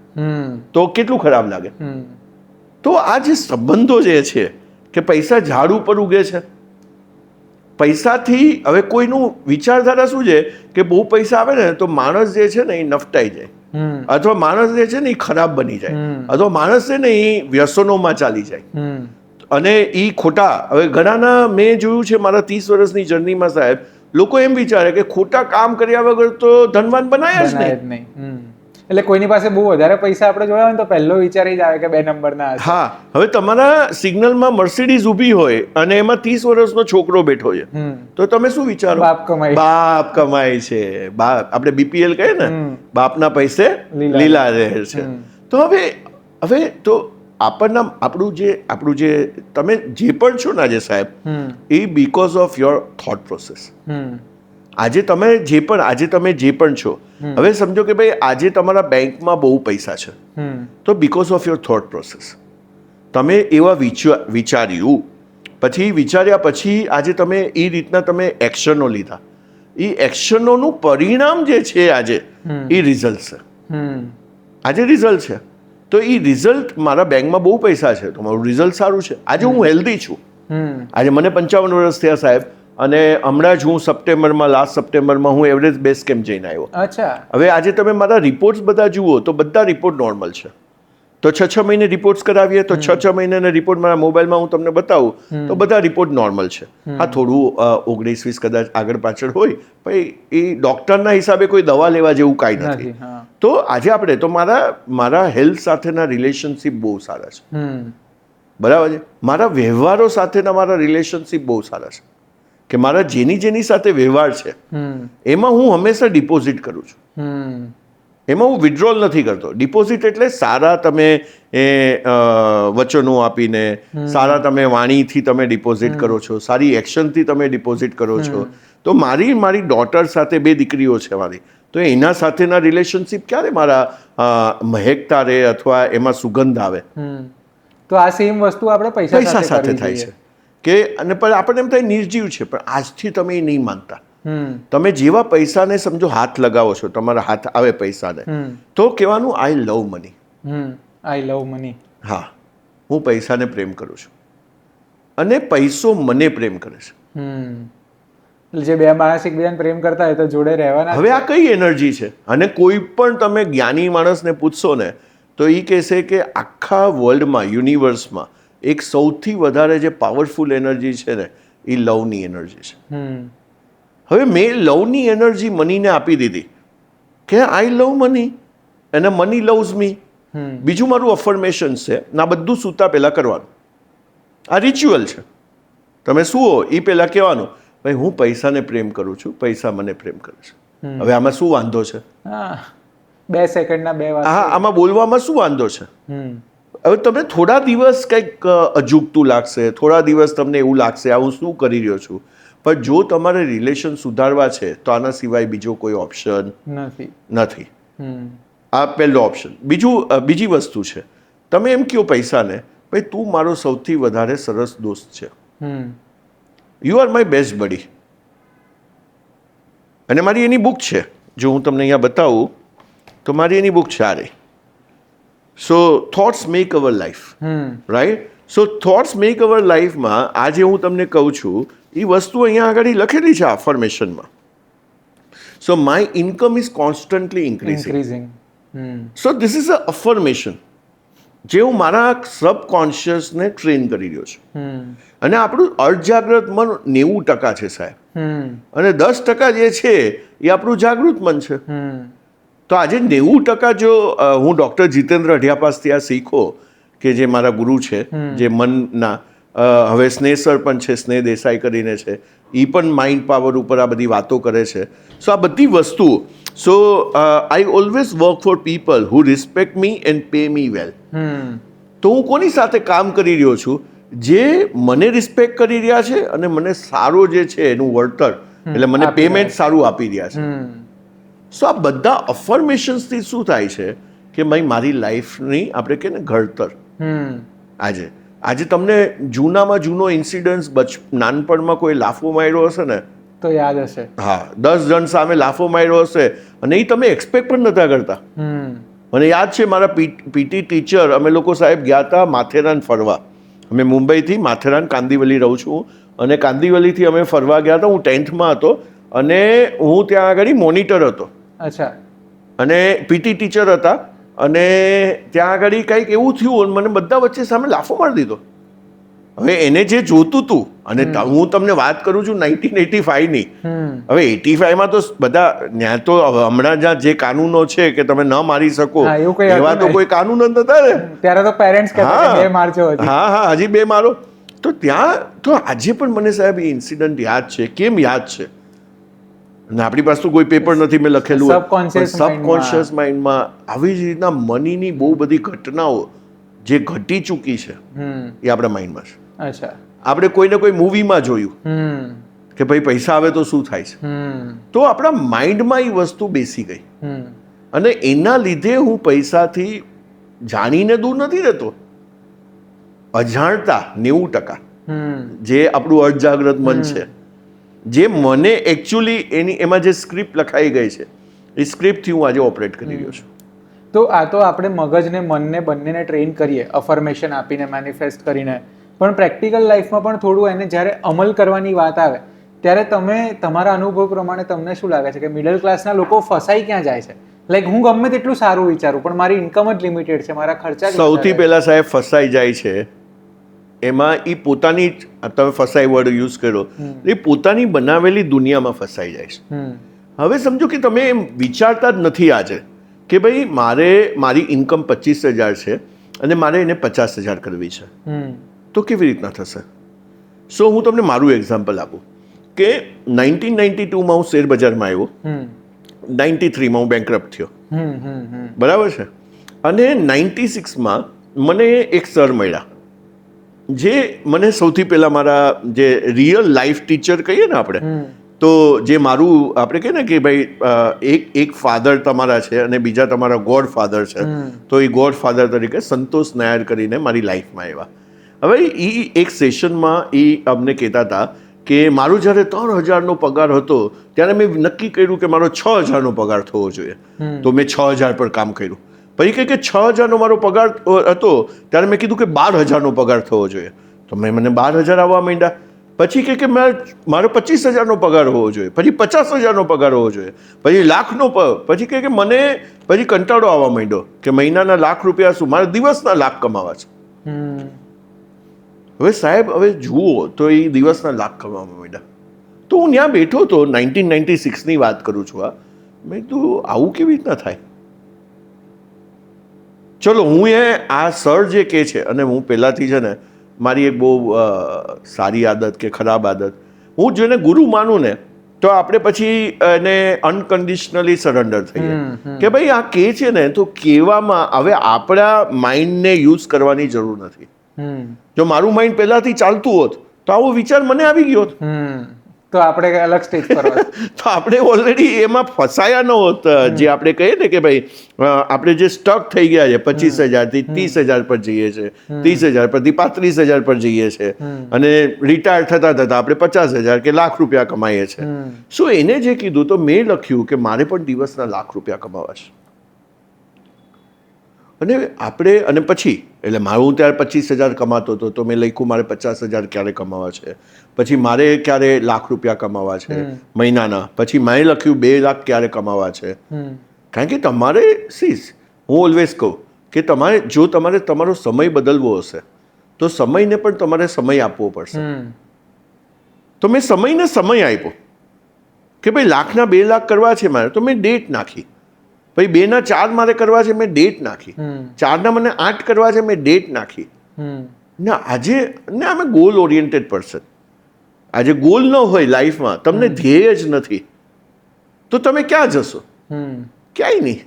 તો કેટલું ખરાબ લાગે. તો આ જે સંબંધો જે છે કે પૈસા ઝાડ ઉપર ઉગે છે, પૈસાથી હવે કોઈનું વિચારધારા શું છે કે બહુ પૈસા આવે ને તો માણસ જે છે ને એ નફટાઈ જાય, અથવા માણસ જે છે ને એ ખરાબ બની જાય, અથવા માણસ છે ને એ વ્યસનોમાં ચાલી જાય, અને એ ખોટા. હવે ઘણાના મેં જોયું છે મારા 30 વર્ષની જર્નીમાં સાહેબ, લોકો એમ વિચારે કે ખોટા કામ કર્યા વગર તો ધનવાન બનાયા જ નહીં. એટલે કોઈની પાસે બહુ વધારે પૈસા આપણે જોયા હોય તો પહેલો વિચાર એ જ આવે કે 2 નંબરના. હા, હવે તમારા સિગ્નલમાં મર્સિડીઝ ઊભી હોય અને એમાં 30 વર્ષનો છોકરો બેઠો છે, તો તમે શું વિચારો? બાપ કમાય છે, બાપ, આપણે બીપીએલ કહે ને, બાપના પૈસે લીલા રહેર છે. તો હવે તો આપણું જે તમે જે પણ છો ને આજે સાહેબ, એ because of your thought process. આજે તમે જે પણ છો, હવે સમજો કે ભાઈ આજે તમારા બેંકમાં બહુ પૈસા છે, તો because of your thought process તમે એવા વિચાર્યું, વિચાર્યા પછી આજે તમે એ રીતના તમે એક્શનો લીધા. એ એક્શનોનું પરિણામ જે છે આજે એ રિઝલ્ટ છે. આજે રિઝલ્ટ છે, તો એ રિઝલ્ટ મારા બેંકમાં બહુ પૈસા છે તો મારું રિઝલ્ટ સારું છે. આજે હું હેલ્ધી છું, આજે મને 55 વર્ષ થયા સાહેબ, અને હમણાં જ હું લાસ્ટ સપ્ટેમ્બરમાં હું એવરેસ્ટ બેઝ કેમ્પ જઈને આવ્યો. અચ્છા. હવે આજે તમે મારા રિપોર્ટ્સ બધા જુઓ તો બધા રિપોર્ટ નોર્મલ છે. તો 6 મહિને રિપોર્ટ્સ કરાવીએ તો 6 મહિનાના રિપોર્ટ મારા મોબાઈલમાં હું તમને બતાવું તો બધા રિપોર્ટ નોર્મલ છે. હા, થોડું 19-20 કદાચ આગળ પાછળ હોય, પણ એ ડોક્ટરના હિસાબે કોઈ દવા લેવા જેવું કાંઈ નથી. તો આજે આપણે તો મારા હેલ્થ સાથેના રિલેશનશિપ બહુ સારા છે, બરાબર છે. મારા વ્યવહારો સાથેના મારા રિલેશનશિપ બહુ સારા છે, કે મારા જેની સાથે વ્યવહાર છે એમાં હું હંમેશા ડિપોઝિટ કરું છું, એમાં હું વિથડ્રોલ નથી કરતો. ડિપોઝિટ એટલે સારા તમે વચનો આપીને, સારા તમે વાણીથી તમે ડિપોઝિટ કરો છો, સારી એક્શનથી તમે ડિપોઝિટ કરો છો. તો મારી ડોટર સાથે 2 દીકરીઓ છે મારી, તો એના સાથેના રિલેશનશિપ ક્યારે મારા મહેકતા રહે અથવા એમાં સુગંધ આવે. તો આ સેમ વસ્તુ આપણે પૈસા સાથે થાય છે કે અને પણ આપણને એમ થાય નિર્જીવ છે, પણ આજથી તમે એ નહીં માનતા. તમે જેવા પૈસાને સમજો હાથ લગાવો છો, તમારા હાથ આવે પૈસાને, તો કહેવાનું આઈ લવ મની. આઈ લવ મની. હા, હું પૈસાને પ્રેમ કરું છું અને પૈસો મને પ્રેમ કરે છે. જે બે માણસ એકબીજાને પ્રેમ કરતા હોય તો જોડે રહેવાના. હવે આ કઈ એનર્જી છે? અને કોઈ પણ તમે જ્ઞાની માણસને પૂછશો ને તો એ કહેશે કે આખા વર્લ્ડમાં, યુનિવર્સમાં એક સૌથી વધારે જે પાવરફુલ એનર્જી છે ને એ લવની એનર્જી છે. હવે મેં લવની એનર્જી મનીને આપી દીધી કે આઈ લવ મની અને મની લવ્સ મી. બીજું મારું અફર્મેશન છે, ના બધું સૂતા પહેલાં કરવાનું. આ રિચ્યુઅલ છે. તમે સુવો એ પહેલાં કહેવાનું, ભાઈ હું પૈસાને પ્રેમ કરું છું, પૈસા મને પ્રેમ કરે છે. હવે આમાં શું વાંધો છે? 2 સેકન્ડના 2 વાત. હા, આમાં બોલવામાં શું વાંધો છે? હવે તમને થોડા દિવસ કંઈક અજુગતું લાગશે, થોડા દિવસ તમને એવું લાગશે આ હું શું કરી રહ્યો છું, પણ જો તમારે રિલેશન સુધારવા છે તો આના સિવાય બીજો કોઈ ઓપ્શન નથી. આ પહેલો ઓપ્શન. બીજી વસ્તુ છે, તમે એમ કહો પૈસાને, ભાઈ તું મારો સૌથી વધારે સરસ દોસ્ત છે, યુ આર માય બેસ્ટ બડી. અને મારી એની બુક છે, જો હું તમને અહીંયા બતાવું તો મારી એની બુક છે આ રહી. So thoughts make our life, right? So thoughts make our લાઈફમાં આજે હું તમને કહું છું એ વસ્તુ અહીંયા આગળ લખેલી છે અફર્મેશનમાં. So my income is constantly increasing. So this is a affirmation જે હું મારા સબકોન્શિયસને ટ્રેન કરી રહ્યો છું. અને આપણું અર્ધજાગ્રત મન 90% છે સાહેબ, અને 10% જે છે એ આપણું જાગૃત મન છે. તો આજે 90% જો હું ડૉક્ટર જીતેન્દ્ર અઢિયા પાસથી આ શીખો, કે જે મારા ગુરુ છે, જે મનના હવે સ્નેહ સર પણ છે, સ્નેહ દેસાઈ કરીને છે, એ પણ માઇન્ડ પાવર ઉપર આ બધી વાતો કરે છે. સો આ બધી વસ્તુ, so I always work for people who respect me and pay me well. તો હું કોની સાથે કામ કરી રહ્યો છું? જે મને રિસ્પેક્ટ કરી રહ્યા છે અને મને સારો જે છે એનું વળતર, એટલે મને પેમેન્ટ સારું આપી રહ્યા છે. સો આ બધા અફર્મેશન્સથી શું થાય છે કે મારી લાઈફની આપણે કહીએ ને ઘડતર. આજે તમને જૂનામાં જૂનો ઇન્સિડન્સ નાનપણમાં કોઈ લાફો માર્યો હશે ને તો યાદ હશે. હા, 10 જણ સામે લાફો માર્યો હશે અને એ તમે એક્સપેક્ટ પણ નતા કરતા. મને યાદ છે મારા પીટી ટીચર, અમે લોકો સાહેબ ગયા હતા માથેરાન ફરવા. અમે મુંબઈથી માથેરાન કાંદીવલી રહું છું, અને કાંદીવલીથી અમે ફરવા ગયા હતા. હું 10th માં હતો અને હું ત્યાં આગળ મોનિટર હતો. અચ્છા. અને પીટી ટીચર હતા, અને ત્યાં આગળ કંઈક એવું થયું, મને બધા વચ્ચે સામે લાફો મારી દીધો. હવે એને જે જોતું હતું, અને હું તમને વાત કરું છું 1985ની. હવે 85માં તો બધા ત્યાં તો હમણાં જ્યાં જે કાનૂનો છે કે તમે ન મારી શકો એવા તો કોઈ કાનૂન જ નતા ને. ત્યારે તો પેરેન્ટ્સ કહેતા કે 2 મારજો. હા, હજી 2 મારો. તો ત્યાં તો આજે પણ મને સાહેબ એ ઇન્સિડન્ટ યાદ છે. કેમ યાદ છે? અને આપણી પાસે તો કોઈ પેપર નથી મેં લખેલું. સબકોન્શિયસ માઇન્ડમાં આવી જ રીતના મનીની બહુ બધી ઘટનાઓ જે ઘટી ચૂકી છે એ આપણા માઇન્ડમાં છે. અચ્છા. આપણે કોઈને કોઈ મૂવીમાં જોયું કે ભાઈ પૈસા આવે તો શું થાય છે, તો આપણા માઇન્ડમાં એ વસ્તુ બેસી ગઈ, અને એના લીધે હું પૈસાથી જાણીને દૂર નથી રહેતો, અજાણતા 90% જે આપણું અર્ધજાગ્રત મન છે, જે મને એકચ્યુઅલી એમાં જે સ્ક્રિપ્ટ લખાઈ ગઈ છે એ સ્ક્રિપ્ટથી હું આજે ઓપરેટ કરી રહ્યો છું. તો આ તો આપણે મગજને, મનને બંનેને ટ્રેન કરીએ અફર્મેશન આપીને, મેનિફેસ્ટ કરીને, પણ પ્રેક્ટિકલ લાઈફમાં પણ થોડું એને જ્યારે અમલ કરવાની વાત આવે ત્યારે તમે તમારા અનુભવ પ્રમાણે તમને શું લાગે છે કે મિડલ ક્લાસના લોકો ફસાઈ ક્યાં જાય છે? લાઈક હું ગમે તેટલું સારું વિચારું પણ મારી ઇન્કમ જ લિમિટેડ છે, મારા ખર્ચા જ સૌથી વધારે. પહેલા સાહેબ ફસાઈ જાય છે એમાં એ પોતાની તમે ફસાઈ વર્ડ યુઝ કર્યો, એ પોતાની બનાવેલી દુનિયામાં ફસાઈ જાય છે. હમ હવે સમજો કે તમે એમ વિચારતા જ નથી આજે કે ભાઈ મારી ઇન્કમ 25,000 છે અને મારે એને 50,000 કરવી છે, હમ તો કેવી રીતના થશે? સો હું તમને મારું એક્ઝામ્પલ આપું કે 1992માં હું શેર બજારમાં આવ્યો, હમ 93માં હું બેંકરપ્ટ થયો, હમ હમ હમ બરાબર છે, અને 96માં મને એક સર મળ્યા જે મને સૌથી પહેલાં મારા જે રિયલ લાઈફ ટીચર કહીએ ને આપણે, તો જે મારું આપણે કહીએ ને કે ભાઈ એક ફાધર તમારા છે અને બીજા તમારા ગોડ ફાધર છે, તો એ ગોડ ફાધર તરીકે સંતોષ નાયર કરીને મારી લાઈફમાં આવ્યા. હવે એ એક સેશનમાં એ અમને કહેતા હતા કે મારું જ્યારે 3,000નો પગાર હતો ત્યારે મેં નક્કી કર્યું કે મારો 6,000નો પગાર થવો જોઈએ, તો મેં 6,000 પર કામ કર્યું. પછી કહે કે 6,000નો મારો પગાર હતો ત્યારે મેં કીધું કે 12,000નો પગાર થવો જોઈએ, તો મને 12,000 આવવા માંડ્યા. પછી કે મારો 25,000નો પગાર હોવો જોઈએ, પછી 50,000નો પગાર હોવો જોઈએ, પછી લાખનો પછી કે મને પછી કંટાળો આવવા માંડ્યો કે મહિનાના ₹1,00,000 શું, મારે દિવસના લાખ કમાવા છે. હવે સાહેબ હવે જુઓ તો એ દિવસના લાખ કમાવા માંડ્યા. તો હું ત્યાં બેઠો હતો, 1996ની વાત કરું છું આ, મેં કીધું આવું કેવી રીતના થાય? ચલો હું આ સર જે કહે છે, અને હું પહેલાંથી છે ને મારી એક બહુ સારી આદત કે ખરાબ આદત, હું જેને ગુરુ માનું ને તો આપણે પછી એને અનકન્ડિશનલી સરેન્ડર થઈએ કે ભાઈ આ કહે છે ને તો કહેવામાં હવે આપણા માઇન્ડને યુઝ કરવાની જરૂર નથી. જો મારું માઇન્ડ પહેલાથી ચાલતું હોત તો આવો વિચાર મને આવી ગયો હોત, તો આપણે અલગ સ્ટેજ પર હોત. તો આપણે ઓલરેડી એમાં ફસાયા ન હોત. જે આપણે કહીએ ને કે ભાઈ આપણે જે સ્ટક થઈ ગયા છે 25,000 થી 30,000 પર જઈએ છે, 30,000 પરથી 35,000 પર જઈએ છે, અને રિટાયર થતા થતા આપણે 50,000 કે ₹1,00,000 કમાઈએ છીએ. સો એને જે કીધું તો મેં લખ્યું કે મારે પણ દિવસના ₹1,00,000 કમાવા છે. અને પછી એટલે મારું ત્યારે 25,000 કમાતો હતો, તો મેં લખ્યું મારે 50,000 ક્યારે કમાવા છે, પછી મારે ક્યારે ₹1,00,000 કમાવા છે મહિનાના, પછી મેં લખ્યું 2 લાખ ક્યારે કમાવા છે. કારણ કે તમારે હું ઓલવેઝ કહું કે જો તમારે તમારો સમય બદલવો હશે તો સમયને પણ તમારે સમય આપવો પડશે. તો મેં સમયને સમય આપ્યો કે ભાઈ લાખના 2 લાખ કરવા છે મારે, તો મેં ડેટ નાખી. ભાઈ 2 ના 4 મારે કરવા છે, મેં ડેટ નાખી. 4 ના મને 8 કરવા છે, મેં ડેટ નાખી. ના આજે ને અમે ગોલ ઓરિએન્ટેડ પર્સન, આજે ગોલ ન હોય લાઈફમાં, તમને ધ્યેય જ નથી, તો તમે ક્યાં જશો? ક્યાંય નહીં.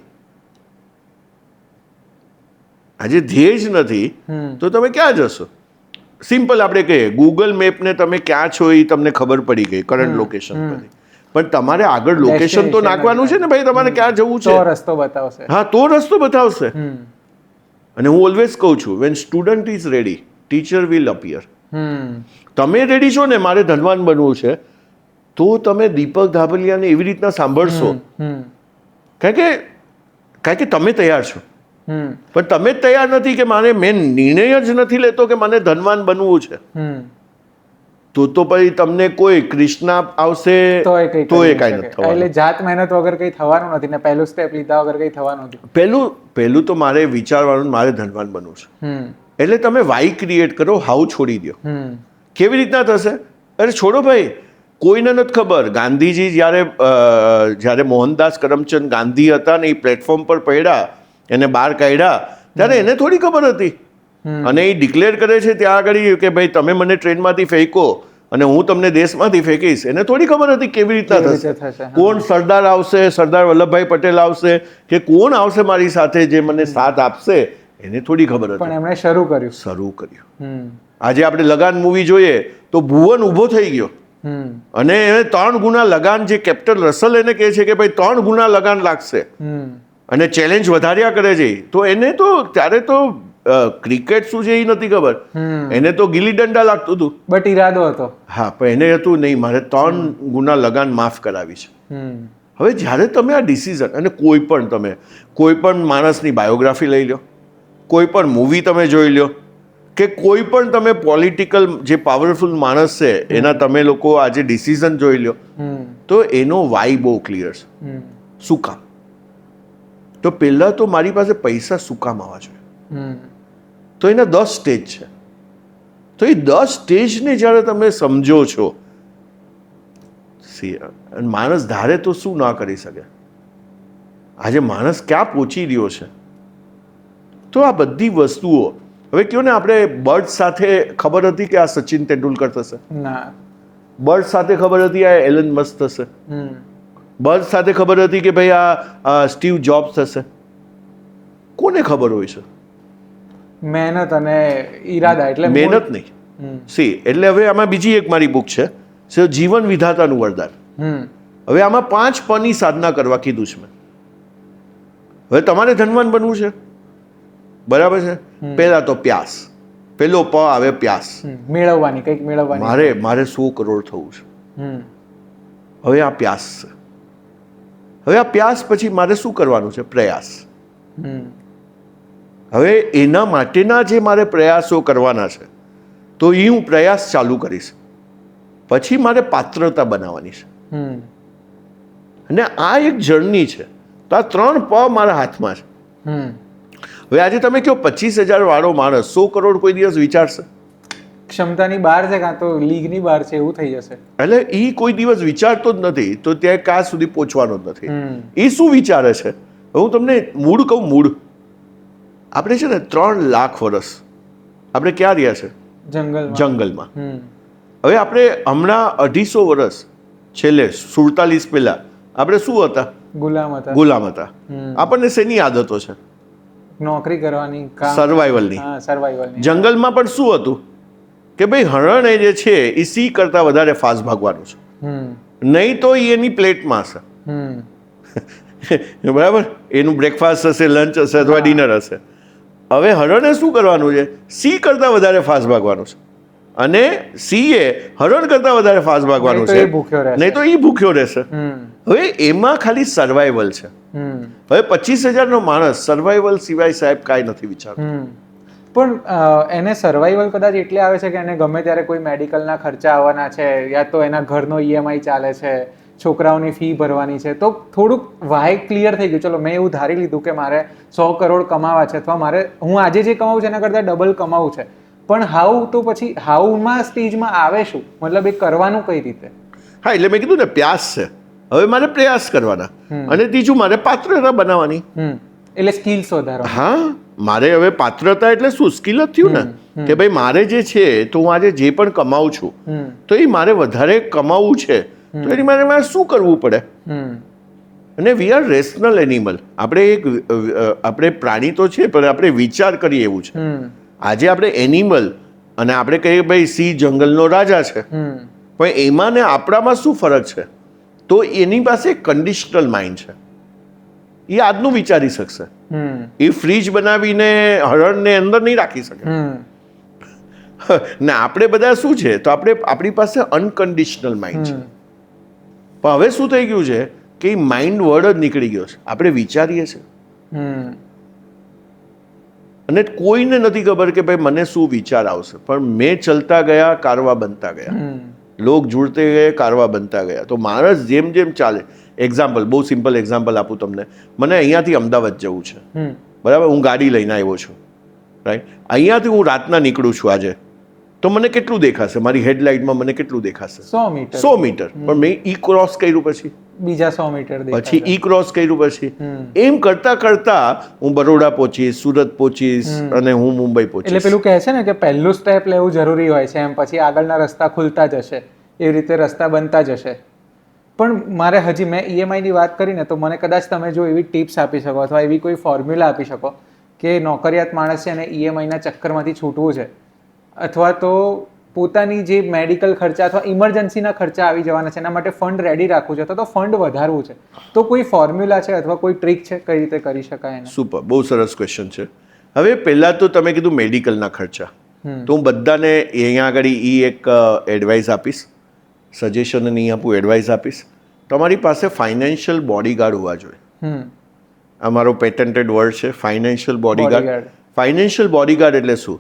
આજે ધ્યેય જ નથી તો તમે ક્યાં જશો? સિમ્પલ આપણે કહીએ ગૂગલ મેપને તમે ક્યાં છો એ તમને ખબર પડી ગઈ કરંટ લોકેશન પરથી, પણ તમારે આગળ લોકેશન તો નાખવાનું છે ને ભાઈ, તમારે ક્યાં જવું છે, તો રસ્તો બતાવશે. હા તો રસ્તો બતાવશે. અને હું ઓલવેઝ કહું છું when student is ready teacher will appear. તમે રેડી છો ને મારે ધનવાન બનવું છે, તો તમે દીપક ધાબલિયાને એવી રીતના સાંભળશો, કારણ કે તમે તૈયાર છો. પણ તમે જ તૈયાર નથી કે મેં નિર્ણય જ નથી લેતો કે મને ધનવાન બનવું છે, તો પછી તમને કોઈ કૃષ્ણા આવશે તો એ કઈ નથી થવાનું. એટલે જાત મહેનત વગર કઈ થવાનું નથી ને પહેલું સ્ટેપ લીધા વગર કઈ થવાનું નથી. પહેલું તો મારે વિચારવાનું મારે ધનવાન બનવું છે, એટલે તમે વાય ક્રિએટ કરો, હાઉ છોડી દો. કેવી રીતના થશે? અરે છોડો ભાઈ, કોઈને નથી ખબર. ગાંધીજી જ્યારે મોહનદાસ કરમચંદ ગાંધી હતા ને એ પ્લેટફોર્મ પર પડ્યા, એને બહાર કાઢ્યા, ત્યારે એને થોડી ખબર હતી. અને એ ડિક્લેર કરે છે ત્યાં આગળ કે ભાઈ તમે મને ટ્રેનમાંથી ફેંકો અને હું તમને દેશમાંથી ફેંકીશ, એને થોડી ખબર હતી કેવી રીતના થશે. કોણ સરદાર આવશે, સરદાર વલ્લભભાઈ પટેલ આવશે કે કોણ આવશે મારી સાથે જે મને સાથ આપશે, એને થોડી ખબર હતી. પણ એમણે શરૂ કર્યું. આજે આપણે લગાન મૂવી જોઈએ તો ભુવન ઊભો થઈ ગયો અને એને 3 ગુના લગાન, જે કેપ્ટન રસલ એને કહે છે કે ભાઈ 3 ગુના લગાન લાગશે, અને ચેલેન્જ વધાર્યા કરે છે. તો એને તો ત્યારે તો ક્રિકેટ શું છે એ નથી ખબર, એને તો ગિલ્લી દંડા લાગતું હતું, બટ ઈરાદો હતો. હા, પણ એને હતું નહીં મારે 3 ગુના લગાન માફ કરાવી છે. હવે જ્યારે તમે આ ડિસિઝન, અને કોઈ પણ માણસની બાયોગ્રાફી લઈ લો, કોઈ પણ મૂવી તમે જોઈ લો, કે કોઈ પણ તમે પોલિટિકલ જે પાવરફુલ માણસ છે એના તમે લોકો આજે ડિસિઝન જોઈ લો, તો એનો વાય બહુ ક્લિયર છે. શું કામ? તો પહેલાં તો મારી પાસે પૈસા શું કામ આવવા જોઈએ? હમ તો એના 10 સ્ટેજ છે. તો એ 10 સ્ટેજને જ્યારે તમે સમજો છો, માણસ ધારે તો શું ના કરી શકે. આજે માણસ ક્યાં પહોંચી રહ્યો છે. તો આ બધી વસ્તુઓ, હવે કહો ને, આપણે બર્ડ સાથે ખબર હતી કે આ સચિન તેંડુલકર થશે? ના. બર્ડ સાથે ખબર હતી આ એલન મસ્ક થશે? હમ બર્ડ સાથે ખબર હતી કે ભાઈ આ સ્ટીવ જોબ્સ થશે? કોને ખબર હોય છે? મહેનત અને ઈરાદા, એટલે મહેનત નહીં. સી એટલે હવે આમાં બીજી એક મારી બુક છે, જીવન વિધાતાનું વરદાન. હવે આમાં 5 પની સાધના કરવા કીધું છે મેં. હવે તમારે ધનવાન બનવું છે, બરાબર છે? પહેલા તો પ્યાસ, પેલો પ આવે પ્યાસ. મેળવવાની, કંઈક મેળવવાની. મારે 100 કરોડ થવું છે. હવે આ પ્યાસ છે. હવે આ પ્યાસ પછી મારે શું કરવાનું છે? પ્રયાસ. હવે એના માટેના જે મારે પ્રયાસો કરવાના છે, તો એ હું પ્રયાસ ચાલુ કરીશ. પછી મારે પાત્રતા બનાવવાની છે. અને આ એક જર્ની છે. તો આ 3 પ મારા હાથમાં છે. હવે આજે તમે કહો 25,000 વાળો માણસ 100 કરોડ કોઈ દિવસ વિચારશે? ક્ષમતાની બહાર છે, કાં તો લીગની બહાર છે, એવું થઈ જશે. એટલે એ કોઈ દિવસ વિચારતો જ નથી, તો ત્યાં ક્યાં સુધી પહોંચવાનો જ નથી. એ શું વિચારે છે? હું તમને મૂળ કહું. મૂળ આપણે છે ને 3 લાખ વર્ષ આપણે ક્યાં રહ્યા છે? જંગલમાં. હવે આપણે હમણાં 250 વર્ષ છેલ્લે 47 પહેલા આપણે શું હતા? ગુલામ હતા. આપણને શેની આદતો છે? નોકરી કરવાની, સર્વાઈવલની. જંગલમાં પણ શું હતું કે ભાઈ હરણ જે છે એ સિંહ કરતા વધારે ફાસ્ટ ભાગવાનું છે, નહીં તો એની પ્લેટમાં હશે. બરાબર? એનું બ્રેકફાસ્ટ હશે, લંચ હશે અથવા ડિનર હશે. હવે હરણે શું કરવાનું છે? સિંહ કરતા વધારે ફાસ્ટ ભાગવાનું છે, અને સિંહે હરણ કરતા વધારે ફાસ્ટ ભાગવાનું છે, નહીં તો એ ભૂખ્યો રહેશે. હવે એમાં ખાલી સર્વાઈવલ છે. હવે 25,000 નો માણસ સર્વાઈવલ સિવાય સાહેબ કાંઈ નથી વિચારતો. પણ એને સર્વાઈવલ કદાચ એટલે આવે છે કે એને ગમે ત્યારે કોઈ મેડિકલના ખર્ચા આવવાના છે, યા તો એના ઘરનો EMI ચાલે છે, છોકરાઓની ફી ભરવાની છે, તો થોડુંક વાય ક્લિયર થઈ ગયું. ચલો, મેં એવું ધારી લીધું કે મારે 100 કરોડ કમાવા છે, અથવા મારે હું આજે જે કમાવું છે એના કરતાં ડબલ કમાવું છે. પણ હાઉ, તો પછી હાઉમાં સ્ટેજમાં આવે શું? મતલબ એ કરવાનું કઈ રીતે? હા, એટલે મેં કીધું ને, પ્યાસ છે. હવે મારે પ્રયાસ કરવાના, અને ત્રીજું મારે પાત્રતા બનાવવાની. એટલે સ્કિલ્સ વધારવા. હા, મારે હવે પાત્રતા એટલે શું? સ્કિલ જ થયું ને, કે ભાઈ મારે જે છે, તો હું આજે જે પણ કમાઉં છું, તો એ મારે વધારે કમાવું છે, તો એની મારે શું કરવું પડે? અને વી આર રેશનલ એનિમલ. આપણે પ્રાણી તો છે, પણ આપણે વિચાર કરીએ એવું છે. આજે આપણે એનિમલ, અને આપણે કહીએ ભાઈ સિંહ જંગલનો રાજા છે, પણ એમાં ને આપણામાં શું ફરક છે? તો એની પાસે કન્ડિશનલ માઇન્ડ છે. એ આજનું વિચારી શકશે. એ ફ્રીજ બનાવીને હરણને અંદર નહીં રાખી શકે. ને આપણે બધા શું છે? તો આપણી પાસે અનકન્ડિશનલ માઇન્ડ છે. પણ હવે શું થઈ ગયું છે કે એ માઇન્ડ વર્ડ જ નીકળી ગયો છે. આપણે વિચારીએ છીએ, અને કોઈને નથી ખબર કે ભાઈ મને શું વિચાર આવશે. પણ મેં ચલતા ગયા, કારવા બનતા ગયા. લોક જુડતે ગયે, કારવા બનતા ગયા. તો માણસ જેમ જેમ ચાલે. એક્ઝામ્પલ, બહુ સિમ્પલ એક્ઝામ્પલ આપું તમને. મને અહીંયાથી અમદાવાદ જવું છે, બરાબર? હું ગાડી લઈને આવ્યો છું, રાઈટ? અહીંયાથી હું રાતના નીકળું છું આજે, તો મને કેટલું દેખાશે? મારી હેડલાઇટમાં મને કેટલું દેખાશે? 100 મીટર. પણ મેં ઈ ક્રોસ કર્યું પછી બીજા 100 મીટર, પછી ઈ ક્રોસ કર્યું પછી, એમ કરતા કરતા હું બરોડા પહોંચીશ, સુરત પહોંચીશ, અને હું મુંબઈ પહોંચીશ. એટલે પેલું કહે છે ને કે પહેલું સ્ટેપ લેવું જરૂરી હોય છે, એમ પછી આગળના રસ્તા ખુલતા જશે, એ રીતે રસ્તા બનતા જશે. પણ મારે હજી, મેં EMI ની વાત કરીને, તો મને કદાચ તમે જો એવી ટિપ્સ આપી શકો, અથવા એવી કોઈ ફોર્મ્યુલા આપી શકો કે નોકરિયાત માણસ છે અને EMI ના ચક્કરમાંથી છૂટવું છે, અથવા તો પોતાની જે મેડિકલ ખર્ચા અથવા ઇમરજન્સીના ખર્ચા આવી જવાના છે, એના માટે ફંડ રેડી રાખવું છે, અથવા તો ફંડ વધારવું છે, તો કોઈ ફોર્મ્યુલા છે અથવા કોઈ ટ્રીક છે, કઈ રીતે કરી શકાય એને? સુપર, બહુ સરસ ક્વેશ્ચન છે. હવે પહેલા તો તમે કીધું મેડિકલના ખર્ચા, તો હું બધાને અહીંયા આગળ એક એડવાઇસ આપીશ, સજેશન નહીં આપું, એડવાઇસ આપીશ. તમારી પાસે ફાઇનાન્શિયલ બોડીગાર્ડ હોવા જોઈએ. આ મારો પેટન્ટેડ વર્ડ છે, ફાઇનાન્શિયલ બોડીગાર્ડ. ફાઇનાન્શિયલ બોડીગાર્ડ એટલે શું?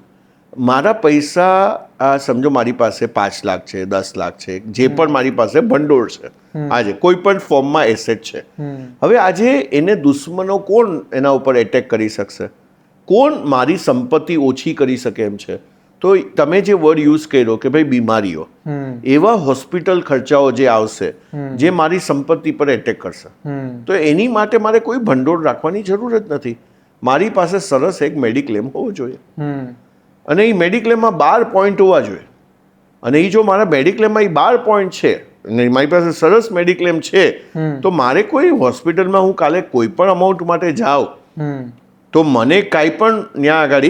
મારા પૈસા આ સમજો મારી પાસે 5 લાખ છે, 10 લાખ છે, જે પણ મારી પાસે ભંડોળ છે, આજે કોઈ પણ ફોર્મમાં એસેટ છે. હવે આજે એને દુશ્મનો કોણ એના ઉપર એટેક કરી શકશે, કોણ મારી સંપત્તિ ઓછી કરી શકે એમ છે? તો તમે જે વર્ડ યુઝ કર્યો કે ભાઈ બીમારીઓ, એવા હોસ્પિટલ ખર્ચાઓ જે આવશે જે મારી સંપત્તિ પર એટેક કરશે, તો એની માટે મારે કોઈ ભંડોળ રાખવાની જરૂર જ નથી. મારી પાસે સરસ એક મેડિક્લેમ હોવો જોઈએ, અને એ મેડિક્લેમમાં 12 પોઈન્ટ હોવા જોઈએ. અને એ જો મારા મેડિક્લેમમાં એ 12 પોઈન્ટ છે અને મારી પાસે સરસ મેડિક્લેમ છે, તો મારે કોઈ હોસ્પિટલમાં હું કાલે કોઈ પણ અમાઉન્ટ માટે જાઉં તો મને કાંઈ પણ ત્યાં આગળ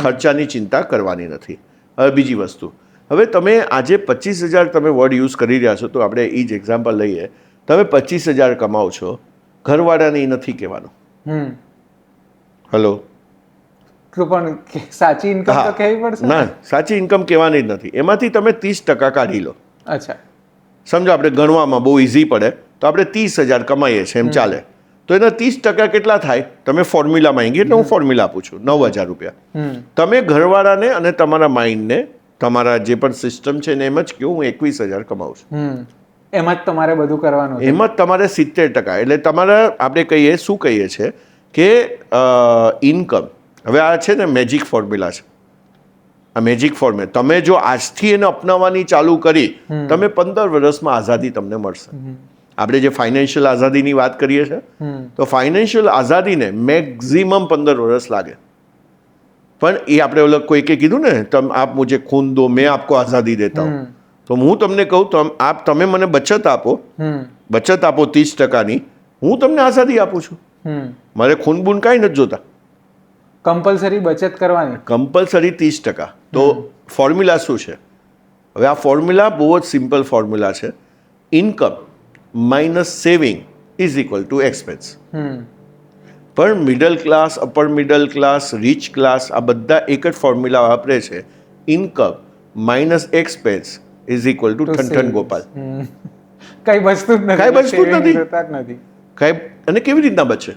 ખર્ચાની ચિંતા કરવાની નથી. હવે બીજી વસ્તુ, હવે તમે આજે 25,000 તમે વર્ડ યુઝ કરી રહ્યા છો, તો આપણે એ જ એક્ઝામ્પલ લઈએ. તમે 25,000 કમાઓ છો, ઘરવાળાને એ નથી કહેવાનું. હલો, તો પણ સાચી ઇન્કમ તો કહેવી પડશે. ના, સાચી ઇન્કમ કહેવાની જ નથી. એમાંથી તમે 30% કાઢી લો. અચ્છા, સમજો આપણે ગણવામાં બહુ ઇઝી પડે તો આપણે 30,000 કમાઈએ છીએ એમ ચાલે, તો એના 30% કેટલા થાય? તમે ફોર્મ્યુલા માંગી એટલે હું ફોર્મ્યુલા આપું છું, 9,000 રૂપિયા. તમે ઘરવાળાને અને તમારા માઇન્ડને, તમારા જે પણ સિસ્ટમ છે ને એમ જ કહ્યું હું 21,000 કમાઉં છું. એમાં જ તમારે બધું કરવાનું, એમાં જ તમારે 70%. એટલે તમારા આપણે કહીએ શું કહીએ છીએ કે ઇન્કમ, હવે આ છે ને મેજિક ફોર્મ્યુલા છે. આ મેજિક ફોર્મ્યુલા તમે જો આજથી એને અપનાવવાની ચાલુ કરી, તમે 15 વર્ષમાં આઝાદી તમને મળશે. આપણે જે ફાઇનાન્શિયલ આઝાદીની વાત કરીએ છીએ, તો ફાઇનાન્શિયલ આઝાદીને મેક્ઝિમમ 15 વર્ષ લાગે. પણ એ આપણે ઓલો કોઈકે કીધું ને, આપ મુझे ખૂન દો મેં આપકો આઝાદી દેતા હું. તો હું તમને કહું તો તમે મને બચત આપો 30%ની, હું તમને આઝાદી આપું છું. મારે ખૂન બૂન કાંઈ નથી જોતા. કમ્પલસરી બચત કરવાની, કમ્પલસરી 30%. તો ફોર્મ્યુલા શું છે? હવે આ ફોર્મ્યુલા બહુ જ સિમ્પલ ફોર્મ્યુલા છે. Income minus saving is equal to expense. પણ middle class, upper middle class, rich class આ બધા એક જ ફોર્મ્યુલા વાપરે છે. Income minus expense is equal to ઠનઠન ગોપાલ. કઈ બચતું જ નથી. અને કેવી રીતના બચે?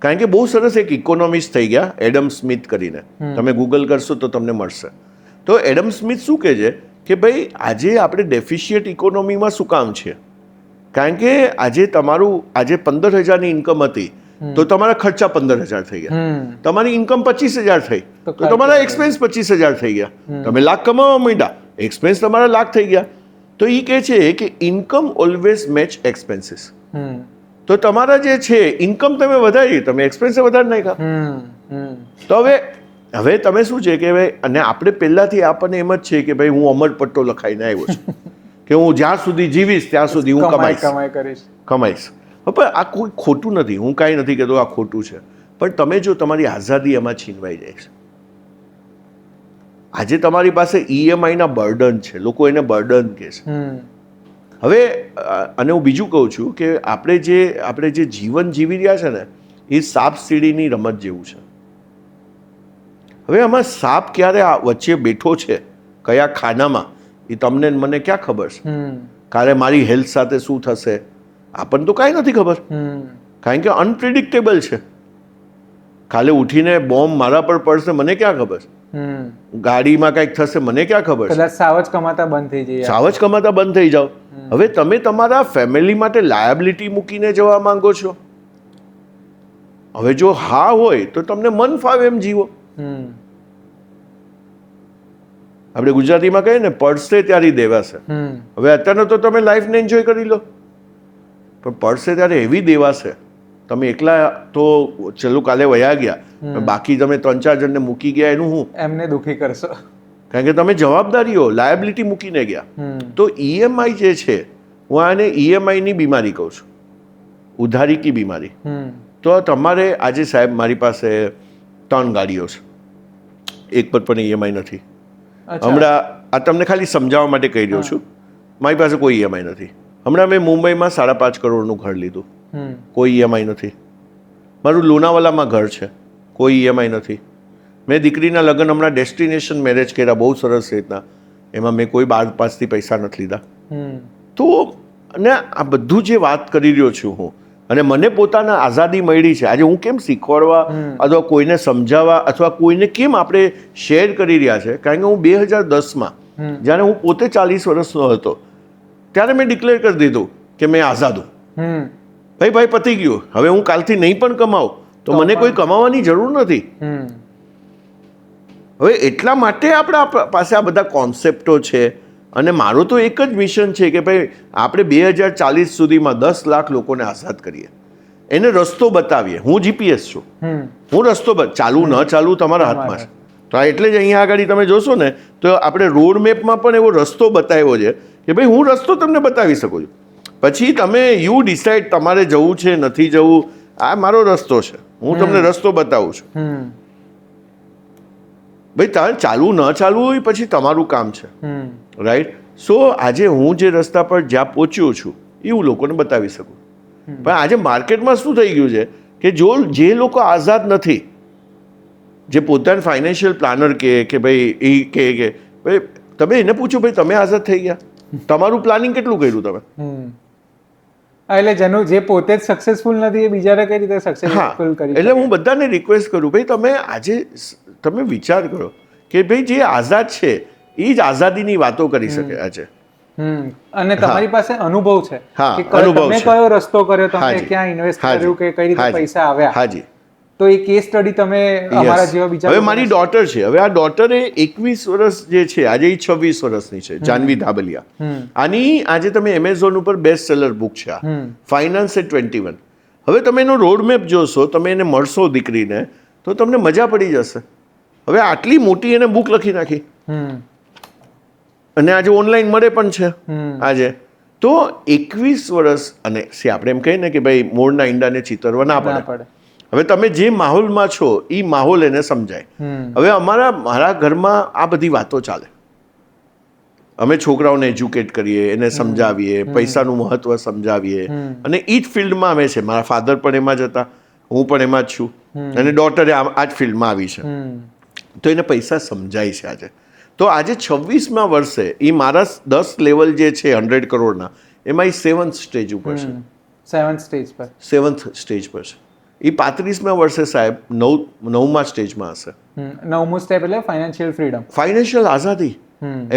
કારણ કે બહુ સરસ એક ઇકોનોમિસ્ટ થઈ ગયા એડમ સ્મિથ કરીને, તમે ગૂગલ કરશો તો તમને મળશે. તો એડમ સ્મિથ શું કહે છે કે ભાઈ આજે આપણે ડેફિશિયન્ટ ઇકોનોમીમાં શું કામ છે? કારણ કે આજે તમારું આજે 15,000ની ઇન્કમ હતી તો તમારા ખર્ચા 15,000 થઈ ગયા. તમારી ઇન્કમ 25,000 થઈ તો તમારા એક્સપેન્સ 25,000 થઈ ગયા. તમે લાખ કમાવા માંડ્યા, એક્સપેન્સ તમારા લાખ થઈ ગયા. તો એ કહે છે કે ઇન્કમ ઓલવેઝ મેચ એક્સપેન્સીસ. તો તમારા જે છે ઇન્કમ તમે વધારી, તમે એક્સપેન્સ વધારી નાખ્યા. તો હવે તમે શું છે કે ભાઈ, અને આપણે પહેલાથી આપણને એમ જ છે કે ભાઈ હું અમરપટ્ટો લખાઈને આવ્યો છું કે હું જ્યાં સુધી જીવીશ ત્યાં સુધી હું કમાઈશ. પણ આ કોઈ ખોટું નથી, હું કાંઈ નથી કહેતો આ ખોટું છે. પણ તમે જો તમારી આઝાદી એમાં છીનવાઈ જાય છે. આજે તમારી પાસે EMIના બર્ડન છે, લોકો એને બર્ડન કહે છે. હવે અને હું બીજું કહું છું કે આપણે જે જીવન જીવી રહ્યા છે ને, એ સાપ સીડીની રમત જેવું છે. હવે આમાં સાપ ક્યારે વચ્ચે બેઠો છે, કયા ખાનામાં, એ તમને મને ક્યાં ખબર છે? કાલે મારી હેલ્થ સાથે શું થશે આપણને તો કાંઈ નથી ખબર, કારણ કે અનપ્રિડિક્ટેબલ છે. કાલે ઉઠીને બોમ્બ મારા પર પડશે મને ક્યાં ખબર? ગાડીમાં કંઈક થશે મને ક્યાં ખબર? સાવજ કમાતા બંધ થઈ જાઓ. હવે તમે તમારા ફેમિલી માટે લાયબિલિટી મૂકીને જવા માંગો છો? હવે જો હા હોય તો તમને મન ફાવે એમ જીવો. આપણે ગુજરાતીમાં કહીએ ને, પડશે ત્યારે દેવાશે. હવે અત્યારે તો તમે લાઈફને એન્જોય કરી લો, પણ પડશે ત્યારે એવી દેવાશે. તમે એકલા તો ચલો કાલે વયા ગયા, બાકી તમે 3-4 જણને મૂકી ગયા એનું હું એમને દુખી કરશો? કારણ કે તમે જવાબદારીઓ લાયબિલિટી મૂકીને ગયા. તો EMI જે છે, હું આને EMIની બીમારી કહું છું, ઉધારી કી બીમારી. તો તમારે આજે સાહેબ મારી પાસે 3 ગાડીઓ છે, એક પર પણ EMI નથી. હમણાં આ તમને ખાલી સમજાવવા માટે કહી રહ્યો છું, મારી પાસે કોઈ EMI નથી. હમણાં મેં મુંબઈમાં 5.5 કરોડનું ઘર લીધું, કોઈ EMI નથી. મારું લોનાવાલામાં ઘર છે, કોઈ EMI નથી. મેં દીકરીના લગ્ન હમણાં ડેસ્ટિનેશન મેરેજ કર્યા બહુ સરસ રીતના, એમાં મેં કોઈ 12 પાસથી પૈસા નથી લીધા. તો અને આ બધું જે વાત કરી રહ્યો છું હું, અને મને પોતાના આઝાદી મળી છે, આજે હું કેમ શીખવાડવા અથવા કોઈને સમજાવવા અથવા કોઈને કેમ આપણે શેર કરી રહ્યા છે? કારણ કે હું 2010માં જ્યારે હું પોતે 40 વર્ષનો હતો ત્યારે મેં ડિક્લેર કરી દીધું કે મેં આઝાદ હું. ભાઈ પતી ગયું, હવે હું કાલથી નહીં પણ કમાઉં તો મને કોઈ કમાવાની જરૂર નથી. હવે એટલા માટે આપણા પાસે આ બધા કોન્સેપ્ટો છે. અને મારું તો એક જ મિશન છે કે ભાઈ આપણે 2040 સુધીમાં 10 લાખ લોકોને આઝાદ કરીએ, એને રસ્તો બતાવીએ. હું જીપીએસ છું, હું રસ્તો ચાલુ ન ચાલુ તમારા હાથમાં છે. તો એટલે જ અહીંયા આગળ તમે જોશો ને તો આપણે રોડ મેપમાં પણ એવો રસ્તો બતાવ્યો છે કે ભાઈ હું રસ્તો તમને બતાવી શકું છું. પછી તમે યુ ડિસાઇડ તમારે જવું છે નથી જવું, આ મારો રસ્તો છે, હું તમને રસ્તો બતાવું છું. ભાઈ તારે ચાલુ ન ચાલવું હોય પછી તમારું કામ છે, રાઈટ. સો આજે હું જે રસ્તા પર જ્યાં પહોંચ્યો છું એ હું લોકોને બતાવી શકું. પણ આજે માર્કેટમાં શું થઈ ગયું છે કે જે લોકો આઝાદ નથી, જે પોતાના ફાઇનાન્શિયલ પ્લાનર કે ભાઈ એ કે ભાઈ તમે એને પૂછો ભાઈ તમે આઝાદ થઈ ગયા, તમારું પ્લાનિંગ કેટલું કર્યું તમે? એટલે જેનું જે પોતે જ સક્સેસફુલ નથી એ બીજાને કઈ રીતે સક્સેસફુલ કરી? એટલે હું બધાને રિક્વેસ્ટ કરું ભાઈ તમે આજે તમે વિચાર કરો કે ભાઈ જે આઝાદ છે એ જ આઝાદીની વાતો કરી શકે આજે. અને તમારી પાસે અનુભવ છે કે તમે કયો રસ્તો કર્યો, તમે ક્યાં ઇન્વેસ્ટ કર્યું, કે કઈ રીતે પૈસા આવ્યા. હાજી. તો એ કેસ સ્ટડી તમે અમારા જેવા બીજા. હવે મારી ડોટર છે, હવે આ ડોટરે 21 વર્ષ જે છે, આજે એ 26 વર્ષની છે, જાનવી ધાબલિયા. આની આજે તમે એમેઝોન ઉપર બેસ્ટ સેલર બુક છે આ ફાઇનાન્સ એટ 21. હવે તમે એનો રોડ મેપ જોશો, તમે એને મળશો દીકરીને તો તમને મજા પડી જશે. હવે આટલી મોટી એને બુક લખી નાખી અને આજે ઓનલાઈન મળે પણ છે આજે. તો 21 વર્ષ અને આપણે એમ કહીએ ને કે ભાઈ મોરના ઈંડાને ચીતરવા ના પડે. હવે તમે જે માહોલમાં છો એ માહોલ એને સમજાય. હવે મારા ઘરમાં આ બધી વાતો ચાલે. અમે છોકરાઓને એજ્યુકેટ કરીએ, એને સમજાવીએ, પૈસાનું મહત્વ સમજાવીએ, અને એ જ ફિલ્ડમાં અમે છે. મારા ફાધર પણ એમાં જ હતા, હું પણ એમાં જ છું, અને ડોટરે આ જ ફિલ્ડમાં આવી છે. તો એને પૈસા સમજાય છે આજે. તો આજે 26મા વર્ષે એ મારા 10 લેવલ જે છે 100 કરોડના, એમાં એ 7th સ્ટેજ ઉપર છે. 7th સ્ટેજ પર છે. એ 35મા વર્ષે સાહેબ 9મા સ્ટેજમાં હશે. 9મું સ્ટેપ એટલે ફાઇનાન્શિયલ ફ્રીડમ, ફાઇનાન્શિયલ આઝાદી.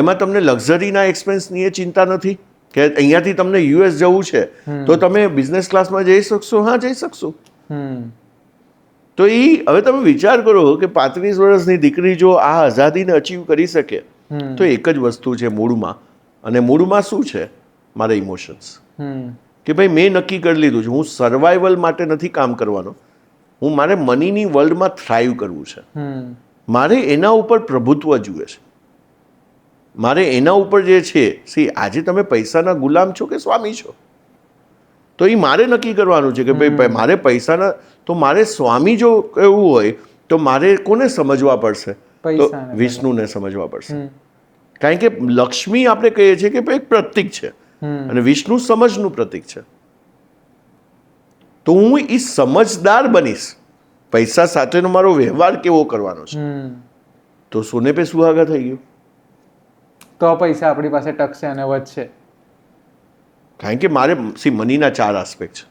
એમાં તમને લક્ઝરીના એક્સપેન્સની એ ચિંતા નથી કે અહીંયાથી તમને યુએસ જવું છે તો તમે બિઝનેસ ક્લાસમાં જઈ શકશો. હા, જઈ શકશો. તો એ હવે તમે વિચાર કરો કે 35 વર્ષની દીકરી જો આ આઝાદીને અચીવ કરી શકે તો એક જ વસ્તુ છે મૂળમાં. અને મૂળમાં શું છે? મારા ઇમોશન્સ. કે ભાઈ મેં નક્કી કરી લીધું છે હું સર્વાઈવલ માટે નથી કામ કરવાનો, હું મારે મનીની વર્લ્ડમાં થ્રાઈવ કરવું છે. મારે એના ઉપર પ્રભુત્વ જુએ છે. મારે એના ઉપર જે છે આજે તમે પૈસાના ગુલામ છો કે સ્વામી છો, તો એ મારે નક્કી કરવાનું છે કે ભાઈ મારે પૈસાના, તો મારે સ્વામી જો એવું હોય તો મારે કોને સમજવા પડશે? તો વિષ્ણુને સમજવા પડશે. કારણ કે લક્ષ્મી આપણે કહીએ છીએ કે એક પ્રતીક છે અને વિષ્ણુ સમજનું પ્રતીક છે. તો હું એ સમજદાર બનીશ. પૈસા સાથેનો મારો વ્યવહાર કેવો કરવાનો છે, તો સોને પે સુહાગા થઈ ગયું. તો પૈસા આપણી પાસે ટકશે અને વધશે. કારણ કે મારે મનીના 4 આસ્પેક્ટ છે.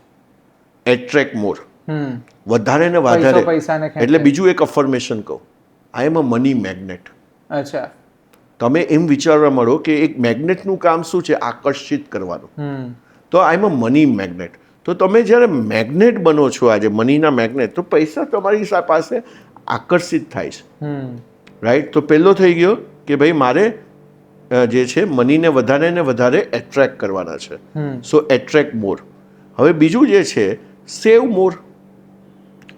એટ્રેક્ટ મોર, વધારે ને વધારે. એટલે બીજું એક અફર્મેશન કહું, આઈ એમ અ મની મેગ્નેટ. અચ્છા. તમે એમ વિચારવા મળો કે એક મેગ્નેટનું કામ શું છે? આકર્ષિત કરવાનું. તો આઈ એમ અ મની મેગ્નેટ. તો તમે જ્યારે મેગ્નેટ બનો છો આજે, મનીના મેગ્નેટ, તો પૈસા તમારી પાસે આકર્ષિત થાય છે, રાઈટ. તો પહેલો થઈ ગયો કે ભાઈ મારે જે છે મનીને વધારે ને વધારે એટ્રેક્ટ કરવાના છે. સો એટ્રેક્ટ મોર. હવે બીજું જે છે સેવ મોર,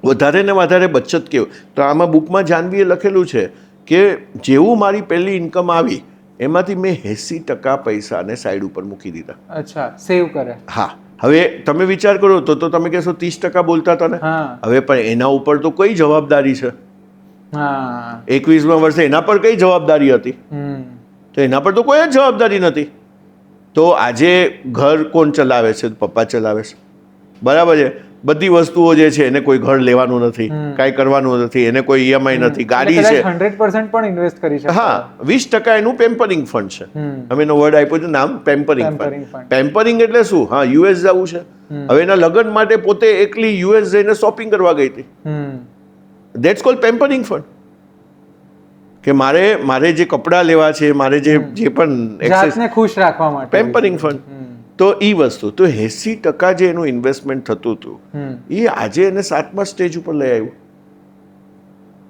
વધારે ને વધારે બચત કેવું. તો આમાં બુકમાં જાનવીએ લખેલું છે કે જેવું મારી પહેલી ઇન્કમ આવી એમાંથી મેં 80% પૈસાને સાઈડ ઉપર મૂકી દીધા. અચ્છા, સેવ કરે. હા. હવે તમે વિચાર કરો તો તમે કહેશો 30% બોલતા હતા ને. હવે પણ એના ઉપર તો કઈ જવાબદારી છે? 21મા વર્ષે એના પર કઈ જવાબદારી હતી? તો એના પર તો કોઈ જ જવાબદારી નથી. તો આજે ઘર કોણ ચલાવે છે? પપ્પા ચલાવે છે, બરાબર છે. બધી વસ્તુઓ જે છે એને કોઈ ઘર લેવાનું નથી, કાંઈ કરવાનું નથી, એને કોઈ ઈએમઆઈ નથી, ગાડી છે. 100% પણ ઇન્વેસ્ટ કરી શકે. હા, 20% એનું પેમ્પરિંગ ફંડ છે. અમે એનો વર્ડ આપ્યો છે નામ, પેમ્પરિંગ ફંડ. પેમ્પરિંગ એટલે શું? હા, યુએસ જવું છે, હવે એના લગ્ન માટે પોતે એકલી યુએસ જઈને શોપિંગ કરવા ગઈ હતી. That's cold pampering fund. કે મારે જે કપડાં લેવા છે, મારે જે પણ જાતને ખુશ રાખવા માટે પેમ્પરિંગ ફંડ, તો એ વસ્તુ તો 80% જે એનું ઇન્વેસ્ટમેન્ટ થતું હતું એ આજે એને 7મા સ્ટેજ ઉપર લઈ આવ્યું.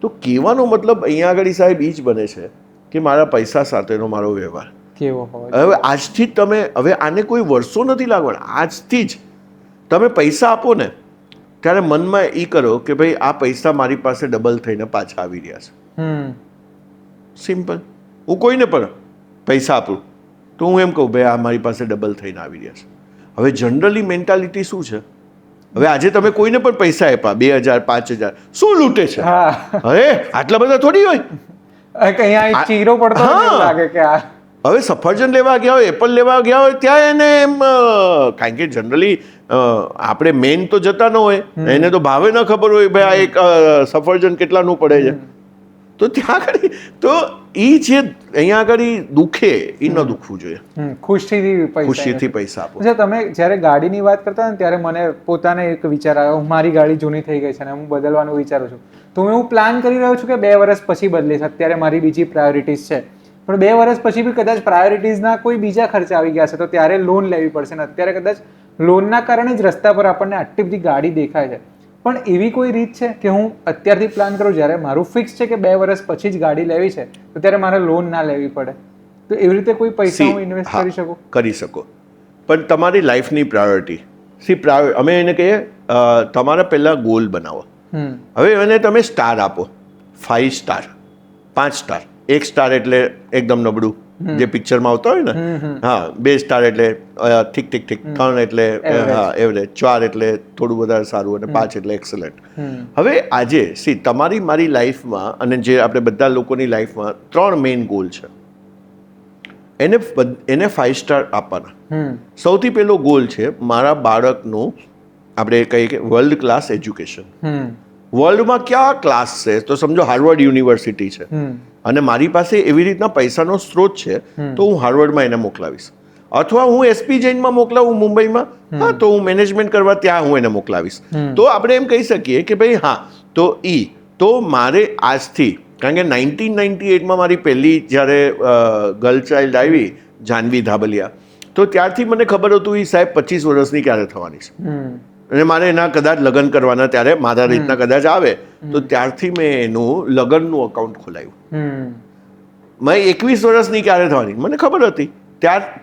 તો કહેવાનો મતલબ અહીંયા આગળ સાહેબ એ જ બને છે કે મારા પૈસા સાથેનો મારો વ્યવહાર કેવો હોય. હવે આજથી જ તમે, હવે આને કોઈ વર્ષો નથી લાગવાના, આજથી જ તમે પૈસા આપો ને ત્યારે મનમાં એ કરો કે ભાઈ આ પૈસા મારી પાસે ડબલ થઈને પાછા આવી રહ્યા છે. સિમ્પલ. હું કોઈને પણ પૈસા આપું તો હું એમ કહું ભાઈ આ મારી પાસે ડબલ થઈને આવી રહ્યા છે. હવે જનરલી મેન્ટાલિટી શું છે, હવે આજે તમે કોઈને પણ પૈસા આપ્યા 2000 5000, શું લૂંટે છે? અરે આટલા બધા થોડી હોય. અહીંયા ચીરો પડતો લાગે કે આ હવે સફરજન લેવા ગયા હોય, એપલ લેવા ગયા હોય ત્યાં એને એમ, કારણ કે જનરલી આપણે મેન તો જતા ન હોય, એને તો ભાવે ન ખબર હોય ભાઈ આ એક સફરજન કેટલાનું પડે છે. તો ત્યાં આગળ તો એ જે અહીંયા આગળ દુખે એ ન દુખવું જોઈએ. ખુશીથી પૈસા આપો. તમે જ્યારે ગાડીની વાત કરતા ને ત્યારે મને પોતાને એક વિચાર આવ્યો, મારી ગાડી જૂની થઈ ગઈ છે અને હું બદલવાનું વિચારું છું. તો હું પ્લાન કરી રહ્યો છું કે 2 વર્ષ પછી બદલીશ. અત્યારે મારી બીજી પ્રાયોરિટીઝ છે, પણ 2 વર્ષ પછી બી કદાચ પ્રાયોરિટીઝના કોઈ બીજા ખર્ચા આવી ગયા છે તો ત્યારે લોન લેવી પડશે ને અત્યારે કદાચ લોનના કારણે જ રસ્તા પર આપણને આટલી બધી ગાડી દેખાય છે. પણ એવી કોઈ રીત છે કે હું અત્યારથી પ્લાન કરું, જ્યારે મારું ફિક્સ છે કે 2 વર્ષ પછી જ ગાડી લેવી છે તો ત્યારે મારે લોન ના લેવી પડે, તો એવી રીતે કોઈ પૈસા હું ઇન્વેસ્ટ કરી શકું? કરી શકો, પણ તમારી લાઈફની પ્રાયોરિટી અમે એને કહીએ તમારા પહેલાં ગોલ બનાવો. હવે એને તમે સ્ટાર આપો, 5 સ્ટાર 5 સ્ટાર. 1 સ્ટાર એટલે એકદમ નબળું, જે પિક્ચરમાં આવતા હોય ને. હા, 2 સ્ટાર એટલે ઠીક ઠીક ઠીક, 3 એટલે હા એવરેજ, 4 એટલે થોડું વધારે સારું અને 5 એટલે એક્સલન્ટ. હવે આજે તમારી મારી લાઈફમાં અને જે આપણે બધા લોકોની લાઈફમાં 3 મેઇન ગોલ છે, એને 5 સ્ટાર આપવાના. સૌથી પહેલો ગોલ છે મારા બાળકનું, આપણે કહીએ કે વર્લ્ડ ક્લાસ એજ્યુકેશન. વર્લ્ડમાં ક્યાં ક્લાસ છે? તો સમજો હાર્વર્ડ યુનિવર્સિટી છે અને મારી પાસે એવી રીતના પૈસાનો સ્ત્રોત છે તો હું હાર્વર્ડમાં એને મોકલાવીશ, અથવા હું SP જૈનમાં મોકલાવું મુંબઈમાં, હા તો હું મેનેજમેન્ટ કરવા ત્યાં હું એને મોકલાવીશ. તો આપણે એમ કહી શકીએ કે ભાઈ હા તો મારે આજથી, કારણ કે 1998માં મારી પહેલી જ્યારે ગર્લ ચાઇલ્ડ આવી જાનવી ધાબલિયા, તો ત્યારથી મને ખબર હતું એ સાહેબ 25 વર્ષની ક્યારે થવાની છે અને મારે એના કદાચ લગ્ન કરવાના, ત્યારે મારા રીતના કદાચ આવે તો ત્યારથી મેં એનું લગ્નનું અકાઉન્ટ ખોલાવ્યું. મેં 21 વર્ષની ક્યારે થવાની મને ખબર હતી,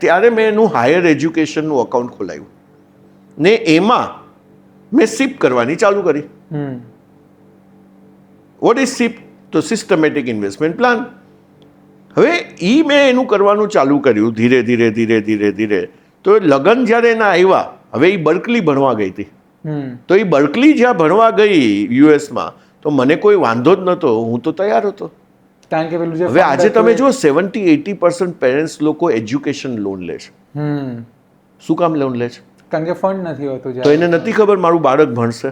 ત્યારે મેં એનું હાયર એજ્યુકેશનનું અકાઉન્ટ ખોલાવ્યું ને એમાં મેં SIP કરવાની ચાલુ કરી. What is SIP? તો સિસ્ટમેટિક ઇન્વેસ્ટમેન્ટ પ્લાન. હવે મેં એનું કરવાનું ચાલુ કર્યું ધીરે ધીરે ધીરે ધીરે ધીરે. તો લગ્ન જ્યારે એના આવ્યા, હવે એ બર્કલી ભણવા ગઈ હતી, તો એ બર્કલી જ્યાં ભણવા ગઈ US માં, તો મને કોઈ વાંધો જ નહોતો, હું તો તૈયાર હતો. કારણ કે પેલું હવે આજે તમે જો 70-80% પેરેન્ટ્સ લોકો એજ્યુકેશન લોન લે છે. શું કામ લોન લે છે? કારણ કે ફંડ નથી હોતું, તો એને નથી ખબર મારું બાળક ભણશે.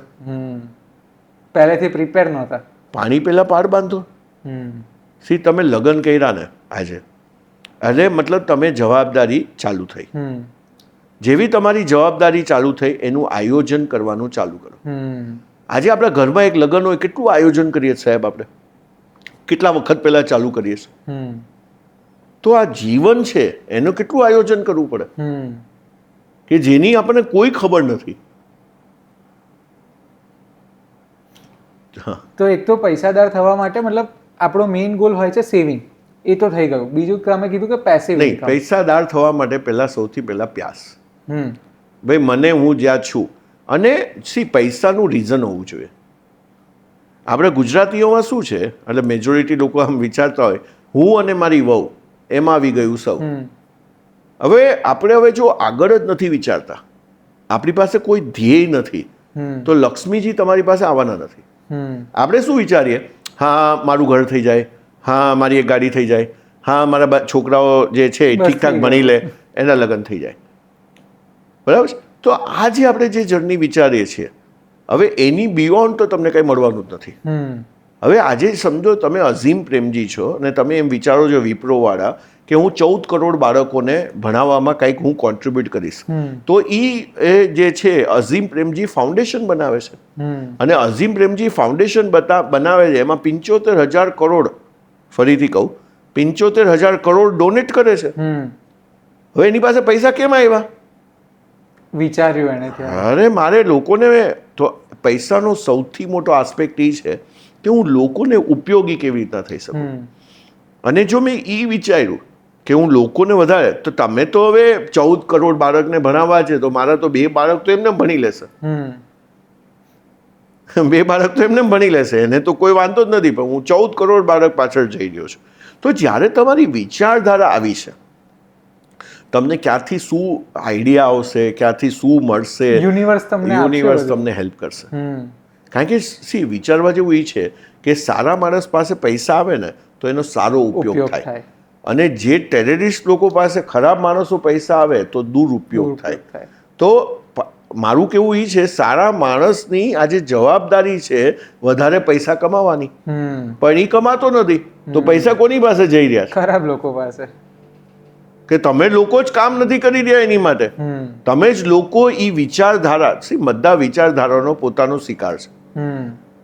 પહેલેથી પ્રિપેર નહોતા. પાણી પહેલા પાડ બાંધો. તમે લગ્ન કર્યા ને આજે, એટલે મતલબ તમે જવાબદારી ચાલુ થઈ. જેવી તમારી જવાબદારી ચાલુ થઈ એનું આયોજન કરવાનું ચાલુ કરો. આજે આપણા ઘરમાં એક લગ્ન હોય, કેટલું આયોજન કરીએ સાહેબ આપણે, કેટલા વખત પહેલા ચાલુ કરીએ છીએ. તો આ જીવન છે એનું કેટલું આયોજન કરવું પડે કે જેની આપણને કોઈ ખબર નથી. તો એક તો પૈસાદાર થવા માટે મતલબ આપણો મેઇન ગોલ હોય છે સેવિંગ, એ તો થઈ ગયું. બીજું તમે કીધું કે પેસિવ નહીં, પૈસાદાર થવા માટે સૌથી પહેલા પ્યાસ. ભાઈ મને હું જ્યાં છું, અને પૈસાનું રીઝન હોવું જોઈએ. આપણે ગુજરાતીઓમાં શું છે, એટલે મેજોરિટી લોકો આમ વિચારતા હોય હું અને મારી વહુ એમાં આવી ગયું સૌ. હવે આપણે જો આગળ જ નથી વિચારતા, આપણી પાસે કોઈ ધ્યેય નથી, તો લક્ષ્મીજી તમારી પાસે આવવાના નથી. આપણે શું વિચારીએ, હા મારું ઘર થઈ જાય, હા મારી એક ગાડી થઈ જાય, હા મારા છોકરાઓ જે છે ઠીકઠાક ભણી લે, એના લગ્ન થઈ જાય, બરાબર છે. તો આ જે આપણે જે જર્ની વિચારીએ છીએ, હવે એની બિયોન્ડ તો તમને કંઈ મળવાનું જ નથી. હવે આજે સમજો તમે અઝીમ પ્રેમજી છો અને તમે એમ વિચારો છો વિપ્રોવાળા કે હું 14 કરોડ બાળકોને ભણાવવામાં કંઈક હું કોન્ટ્રીબ્યુટ કરીશ, તો એ જે છે અઝીમ પ્રેમજી ફાઉન્ડેશન બનાવે છે. અને અઝીમ પ્રેમજી ફાઉન્ડેશન બનાવે છે, એમાં 75,000 કરોડ ફરીથી કહું, 75,000 કરોડ ડોનેટ કરે છે. હવે એની પાસે પૈસા કેમ આવ્યા? વિચાર્યું એને ત્યાં. અરે મારે લોકોને તો પૈસાનો સૌથી મોટો આસ્પેક્ટ એ છે કે હું લોકોને ઉપયોગી કેવી રીતના થઈ શકું. અને જો મેં એ વિચાર્યું કે હું લોકોને વધારે, તો તમે તો હવે 14 કરોડ બાળકને ભણાવવા છે, તો મારા તો 2 બાળક તો એમને ભણી લેશે. 2 બાળક તો એમને ભણી લેશે, એને તો કોઈ વાંધો જ નથી. પણ હું 14 કરોડ બાળક પાછળ જઈ રહ્યો છું. તો જ્યારે તમારી વિચારધારા આવી છે, તમને ક્યાંથી શું આઈડિયા આવશે, ક્યાંથી શું મળશે, યુનિવર્સ તમને હેલ્પ કરશે. કારણ કે વિચારવા જેવું એ છે કે સારા માણસ પાસે પૈસા આવે ને તો એનો સારો ઉપયોગ થાય, અને જે ટેરરિસ્ટ લોકો પાસે ખરાબ માણસો પૈસા આવે તો દુરુપયોગ થાય. તો મારું કેવું એ છે, સારા માણસની આજે જવાબદારી છે વધારે પૈસા કમાવાની, પણ એ કમાતો નથી તો પૈસા કોની પાસે જઈ રહ્યા છે? ખરાબ લોકો પાસે. કે તમે લોકો જ કામ નથી કરી રહ્યા એની માટે, તમે જ લોકો એ વિચારધારા, બધા વિચારધારાનો પોતાનો શિકાર છે.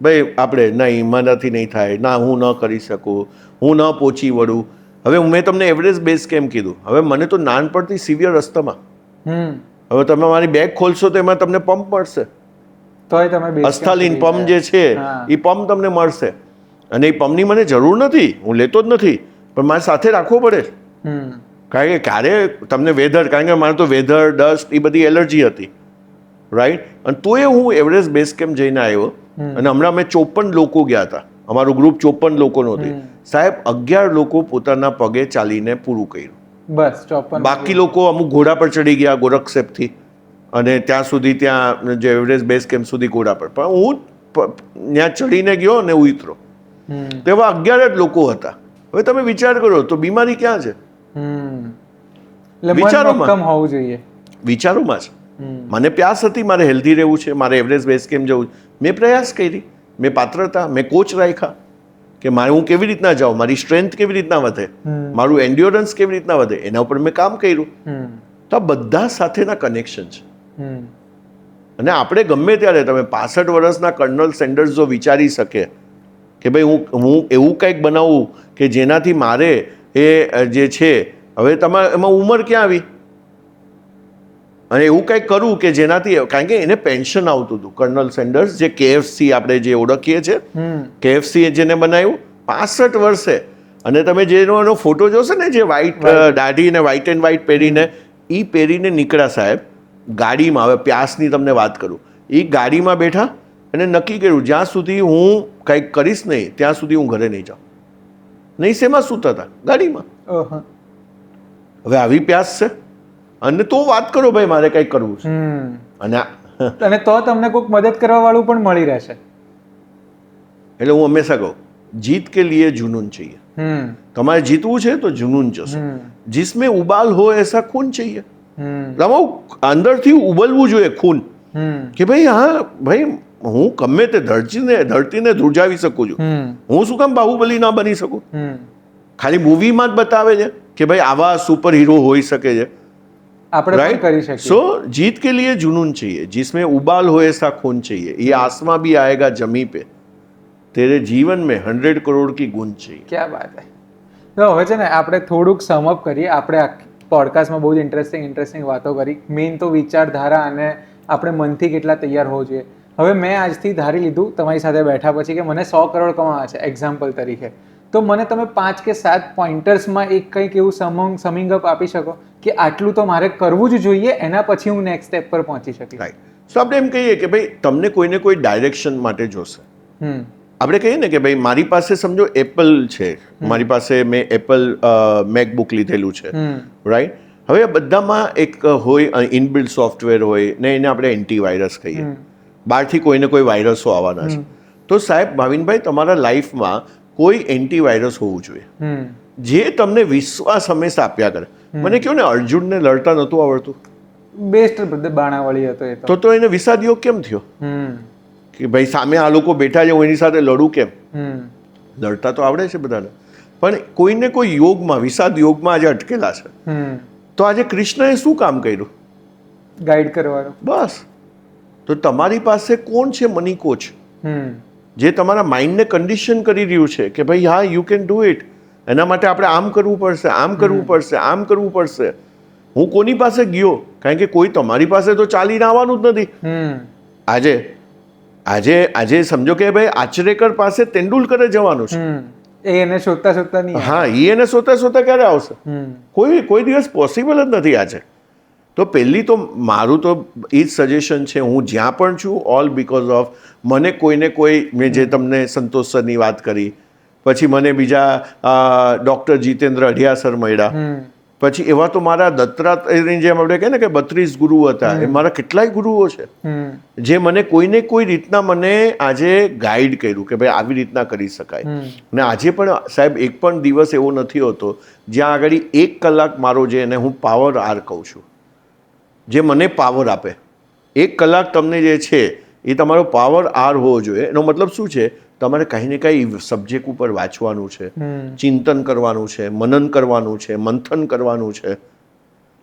ભાઈ આપણે નહીં, મારાથી નહીં થાય, ના હું ન કરી શકું, હું ન પહોંચી વળું. હવે મેં તમને એવરેસ્ટ બેઝ કેમ કીધું? હવે મને તો નાનપણથી સિવિયર અસ્થમા. હવે તમે મારી બેગ ખોલશો તો એમાં તમને પંપ મળશે, તોય તમે અસ્થાલીન પંપ જે છે એ પંપ તમને મળશે. અને એ પંપની મને જરૂર નથી, હું લેતો જ નથી, પણ મારે સાથે રાખવો પડે. કારણ કે ક્યારે તમને વેધર, કારણ કે મારે તો વેધર, ડસ્ટ એ બધી એલર્જી હતી, રાઈટ. અને તોય હું એવરેસ્ટ બેઝ કેમ્પ જઈને આવ્યો. અને હમણાં મેં 54 લોકો ગયા હતા, અમારું ગ્રુપ 54 લોકોનું હતું. સાહેબ 11 લોકો પોતાના પગે ચાલીને પૂરું કર્યું. બસ 54. બાકી લોકો અમુક ઘોડા પર ચડી ગયા ગોરખસેપથી, અને ત્યાં સુધી, ત્યાં જે એવરેસ્ટ બેઝ કેમ્પ સુધી ઘોડા પર. પણ હું ત્યાં ચડીને ગયો અને ઉતરો, તો એવા 11 જ લોકો હતા. હવે તમે વિચાર કરો તો બીમારી ક્યાં છે? વિચારોમાં હોવું જોઈએ. વિચારોમાં છે. મને પ્યાસ હતી, મારે હેલ્ધી રહેવું છે, મારે એવરેસ્ટ બેઝ કેમ્પ જવું. મેં પ્રયાસ કરી, મેં પાત્રતા, મેં કોચ રાખ્યા કે મારે હું કેવી રીતના જાઉં, મારી સ્ટ્રેન્થ કેવી રીતના વધે, મારું એન્ડ્યોરન્સ કેવી રીતના વધે, એના ઉપર મેં કામ કર્યું. તો આ બધા સાથેના કનેક્શન છે. અને આપણે ગમે ત્યારે, તમે 65 વર્ષના કર્નલ સેન્ડર્સ જો વિચારી શકે કે ભાઈ હું એવું કંઈક બનાવું કે જેનાથી મારે એ જે છે, હવે તમારે એમાં ઉંમર ક્યાં આવી, અને એવું કંઈક કરું કે જેનાથી, કારણ કે એને પેન્શન આવતું હતું. કર્નલ સેન્ડર્સ જે KFC આપણે જે ઓળખીએ છીએ, KFC જેને બનાવ્યું 65 વર્ષે. અને તમે જેનો એનો ફોટો જોશો ને, જે વ્હાઈટ દાઢી ને વ્હાઈટ એન્ડ વ્હાઈટ પહેરીને, એ પહેરીને નીકળ્યા સાહેબ ગાડીમાં. હવે પ્યાસની તમને વાત કરું, એ ગાડીમાં બેઠા અને નક્કી કર્યું જ્યાં સુધી હું કંઈક કરીશ નહીં ત્યાં સુધી હું ઘરે નહીં જાઉં. નહીં શેમાં સૂતા હતા? ગાડીમાં. હવે આવી પ્યાસ છે, અને તો વાત કરો ભાઈ મારે કંઈક કરવું છે. અને તો તમને કોઈક મદદ કરવા વાળું પણ મળી રહેશે. એટલે હું હંમેશા કહું, જીત કે લીએ જુનૂન चाहिए. તમારે જીતવું છે તો જુનૂન જશે. जिसमें उबाल हो ऐसा खून चाहिए. અંદરથી ઉબલવું જોઈએ ખૂન, કે ભાઈ હા ભાઈ હું ગમે તે ધરતીને ધ્રુજાવી શકું છું. હું શું કામ બાહુબલી ના બની શકું? ખાલી મૂવીમાં જ બતાવે છે કે ભાઈ આવા સુપર હીરો હોઈ શકે છે. આપણે પણ કરી શકીએ. सो जीत के लिए जुनून चाहिए, जिसमें उबाल हो ऐसा खून चाहिए. ये आसमां भी आएगा जमी पे, तेरे जीवन में 100 करोड़ की गूंज चाहिए. ક્યાં વાત હે. તો હવે છે ને આપણે થોડુંક સમઅપ કરીએ. આપણે પોડકાસ્ટમાં બહુ જ ઇન્ટરેસ્ટિંગ વાતો કરી. મેઇન તો વિચારધારા અને આપણે મનથી કેટલા તૈયાર હોવું જોઈએ. હવે મેં આજથી ધારી લીધું તમારી સાથે બેઠા પછી કે મને 100 કરોડ કમાવા છે એક્ઝામ્પલ તરીકે, તો મને તમે 5 કે 7 પોઈન્ટર્સમાં એક કંઈક એવું સમિંગ અપ આપી શકો કે આટલું તો મારે કરવું જ જોઈએ, એના પછી હું નેક્સ્ટ સ્ટેપ પર પહોંચી શકીશ. રાઈટ. સો આપણે એમ કહીએ કે ભાઈ તમને કોઈને કોઈ ડાયરેક્શન માટે જોશે. આપણે કહીએ ને કે ભાઈ મારી પાસે સમજો એપલ છે, મારી પાસે મેં એપલ મેકબુક લીધેલું છે, રાઈટ. હવે બધામાં એક હોય ઇનબિલ્ડ સોફ્ટવેર હોય ને, એને આપણે એન્ટીવાયરસ કહીએ. બહારથી કોઈને કોઈ વાયરસો આવવાના છે. તો સાહેબ ભાવિનભાઈ, તમારા લાઈફમાં કોઈ એન્ટીવાયરસ હોવું જોઈએ જે તમને વિશ્વાસ હંમેશા આપ્યા કરે. મને કહો ને, અર્જુનને લડતા નહોતું આવડતું, બેસ્ટ બાણાવાળી હતો એ તો એને વિષાદ યોગ કેમ થયો? કે ભાઈ સામે આ લોકો બેઠા છે, હું એની સાથે લડું કેમ? લડતા તો આવડે છે બધાને, પણ કોઈને કોઈ યોગમાં, વિષાદ યોગમાં આજે અટકેલા છે. તો આજે કૃષ્ણએ શું કામ કર્યું? ગાઈડ કરવાનું. બસ. તો તમારી પાસે કોણ છે મની કોચ, જે તમારા માઇન્ડને કન્ડિશન કરી રહ્યું છે કે ભાઈ હા યુ કેન ડુ ઇટ. એના માટે આપણે આમ કરવું પડશે, આમ કરવું પડશે, આમ કરવું પડશે. હું કોની પાસે ગયો? કારણ કે કોઈ તમારી પાસે તો ચાલીને આવવાનું જ નથી. આજે આજે આજે સમજો કે ભાઈ આચરેકર પાસે તેંડુલકરે જવાનું છે. એને શોધતા શોધતા નહીં. હા, એને શોધતા શોધતા ક્યારે આવશે? કોઈ દિવસ પોસિબલ જ નથી આજે. તો પહેલી તો મારું તો એ જ સજેશન છે, હું જ્યાં પણ છું ઓલ બીકોઝ ઓફ મને કોઈને કોઈ, મેં જે તમને સંતોષ સરની વાત કરી, પછી મને બીજા ડૉક્ટર જીતેન્દ્ર અઢિયાસર મળ્યા, પછી એવા તો મારા દત્તાત્રેયની જેમ આપણે કહે ને કે 32 ગુરુ હતા, એ મારા કેટલાય ગુરુઓ છે જે મને કોઈને કોઈ રીતના મને આજે ગાઈડ કર્યું કે ભાઈ આવી રીતના કરી શકાય. અને આજે પણ સાહેબ એક પણ દિવસ એવો નથી હોતો જ્યાં આગળ 1 કલાક મારો જે એને હું પાવર આર કહું છું, જે મને પાવર આપે. 1 કલાક તમને જે છે એ તમારો પાવર આર હોવો જોઈએ. એનો મતલબ શું છે? તમારે કંઈ ને કંઈ સબ્જેક્ટ ઉપર વાંચવાનું છે, ચિંતન કરવાનું છે, મનન કરવાનું છે, મંથન કરવાનું છે.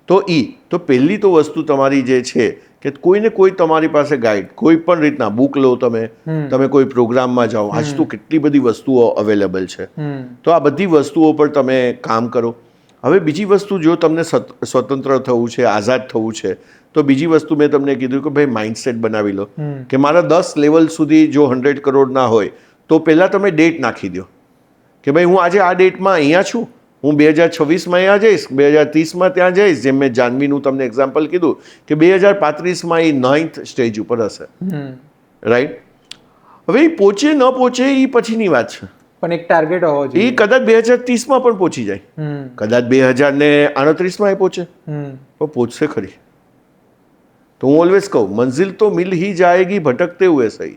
તો પહેલી તો વસ્તુ તમારી જે છે કે કોઈને કોઈ તમારી પાસે ગાઈડ, કોઈ પણ રીતના બુક લો, તમે કોઈ પ્રોગ્રામમાં જાઓ. આજ તો કેટલી બધી વસ્તુઓ અવેલેબલ છે. તો આ બધી વસ્તુઓ પર તમે કામ કરો. હવે બીજી વસ્તુ, જો તમને સ્વતંત્ર થવું છે, આઝાદ થવું છે, તો બીજી વસ્તુ મેં તમને કીધું કે ભાઈ માઇન્ડસેટ બનાવી લો કે મારા 10 લેવલ સુધી જો 100 કરોડ ના હોય તો પહેલાં તમે ડેટ નાખી દો કે ભાઈ હું આજે આ ડેટમાં અહીંયા છું, હું 2026માં અહીંયા જઈશ, 2030માં ત્યાં જઈશ. જેમ મેં જાનવીનું તમને એક્ઝામ્પલ કીધું કે 2035માં એ 9th સ્ટેજ ઉપર હશે. રાઈટ? હવે એ પહોંચે ન પહોંચે એ પછીની વાત છે, પણ એક ટાર્ગેટ હોવો જોઈએ. એ કદાચ 2030માં પણ પહોંચી જાય, કદાચ 2038માં એ પહોંચે, પણ પહોંચશે ખરી. तो હું ઓલવેઝ કહું, મંजिल तो मिल ही जाएगी भटकते हुए सही,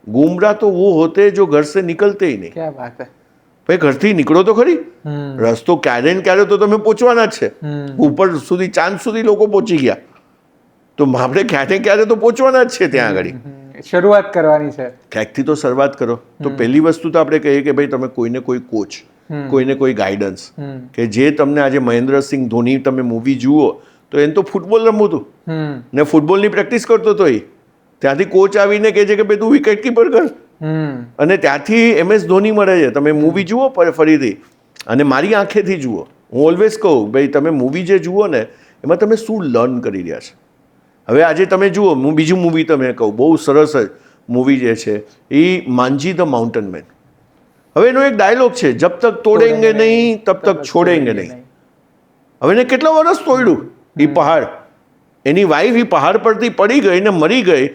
गुमराह तो वो होते जो घर से निकलते ही नहीं. क्या बात है. ભાઈ ઘરથી નીકળો તો ખરી. રસ્તો ક્યારે ને ક્યારે તો તમે પહોંચવાના જ છે. ઉપર સુધી ચાંદ સુધી લોકો પહોંચી ગયા, તો આપણે ક્યારે ને ક્યારે તો પહોંચવાના જ છે ત્યાં આગળ. શરૂઆત કરવાની છે, ક્યાંકથી તો શરૂઆત કરો. તો પહેલી વસ્તુ તો આપણે કહીએ કે ભાઈ તમે કોઈને કોઈ કોચ, કોઈને કોઈ ગાઈડન્સ, કે જે તમને આજે મહેન્દ્રસિંહ ધોની તમે મૂવી જુઓ તો એને તો ફૂટબોલ રમવું હતું ને ફૂટબોલની પ્રેક્ટિસ કરતો હતો. એ ત્યાંથી કોચ આવીને કહે છે કે ભાઈ તું વિકેટ કીપર કર, અને ત્યાંથી MS ધોની મળે છે. તમે મૂવી જુઓ ફરીથી, અને મારી આંખેથી જુઓ. હું ઓલવેઝ કહું ભાઈ તમે મૂવી જે જુઓ ને એમાં તમે શું લર્ન કરી રહ્યા છો. હવે આજે તમે જુઓ, હું બીજું મૂવી તમે કહું, બહુ સરસ જ મૂવી જે છે એ માંજી ધ માઉન્ટેન મેન. હવે એનો એક ડાયલોગ છે, જબ તક તોડેંગે નહીં તબ તક છોડેંગે નહીં. હવે એને કેટલા વર્ષ તોડ્યું એ પહાડ, એની વાઈફ એ પહાડ પરથી પડી ગઈ ને મરી ગઈ,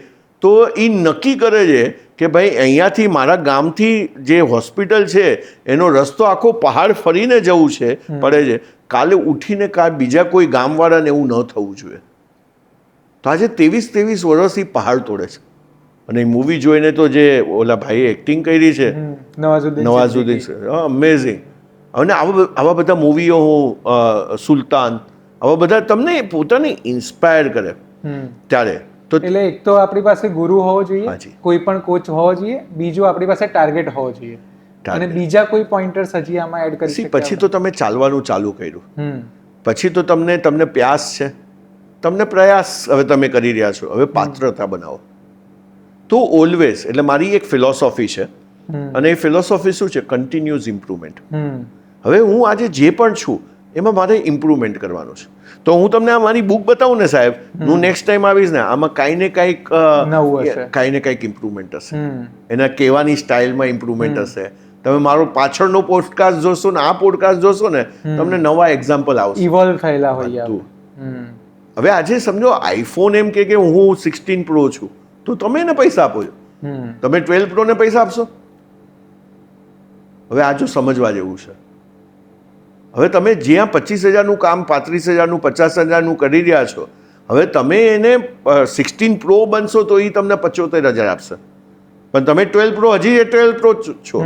તો એ નક્કી કરે છે કે ભાઈ અહીંયાથી મારા ગામથી જે હોસ્પિટલ છે એનો રસ્તો આખો પહાડ ફરીને જવું છે પડે છે. કાલે ઉઠીને બીજા કોઈ ગામવાળાને એવું ન થવું જોઈએ. તો આજે 23 વર્ષ એ પહાડ તોડે છે. અને એ મૂવી જોઈને તો જે ઓલા ભાઈએ એક્ટિંગ કરી છે નવાઝુદ્દીન, અમેઝિંગ. અને આવા બધા મૂવીઓ, હું સુલતાન, આવા બધા તમને પોતાને ઇન્સ્પાયર કરે ત્યારે. તો એટલે એક તો આપણી પાસે ગુરુ હોવો જોઈએ, કોઈ પણ કોચ હોવો જોઈએ, બીજું આપણી પાસે ટાર્ગેટ હોવો જોઈએ, અને બીજા કોઈ પોઈન્ટર્સ હજી આમાં એડ કરી. પછી તો તમે ચાલવાનું ચાલુ કર્યું, પછી તો તમને પ્યાસ છે, તમને પ્રયાસ હવે તમે કરી રહ્યા છો, હવે પાત્રતા બનાવો. તો ઓલવેઝ, એટલે મારી એક ફિલોસોફી છે, અને એ ફિલોસોફી શું છે? Continuous improvement. હવે હું આજે જે પણ છું એમાં મારે ઇમ્પ્રુવમેન્ટ કરવાનું છે. તો હું તમને આ મારી બુક બતાવું ને સાહેબ, હું નેક્સ્ટ ટાઈમ આવીશ ને આમાં કાંઈ ને કાંઈક ઇમ્પ્રુવમેન્ટ હશે. એના કહેવાની સ્ટાઇલમાં ઇમ્પ્રુવમેન્ટ હશે. તમે મારો પાછળનો પોડકાસ્ટ જોશો ને આ પોડકાસ્ટ જોશો ને તમને નવા એક્ઝામ્પલ આવશે, ઇવોલ્વ થયેલા હોય. હવે આજે સમજો આઈફોન એમ કે હું 16 પ્રો છું, તો તમે એને પૈસા આપો છો, તમે 12 પ્રો ને પૈસા આપશો? હવે આ જો સમજવા જેવું છે. હવે તમે જ્યાં 25,000નું કામ 35,000નું 50,000નું કરી રહ્યા છો, હવે તમે એને 16 પ્રો બનશો તો એ તમને 75,000 આપશે, પણ તમે 12 પ્રો હજી 12 પ્રો છો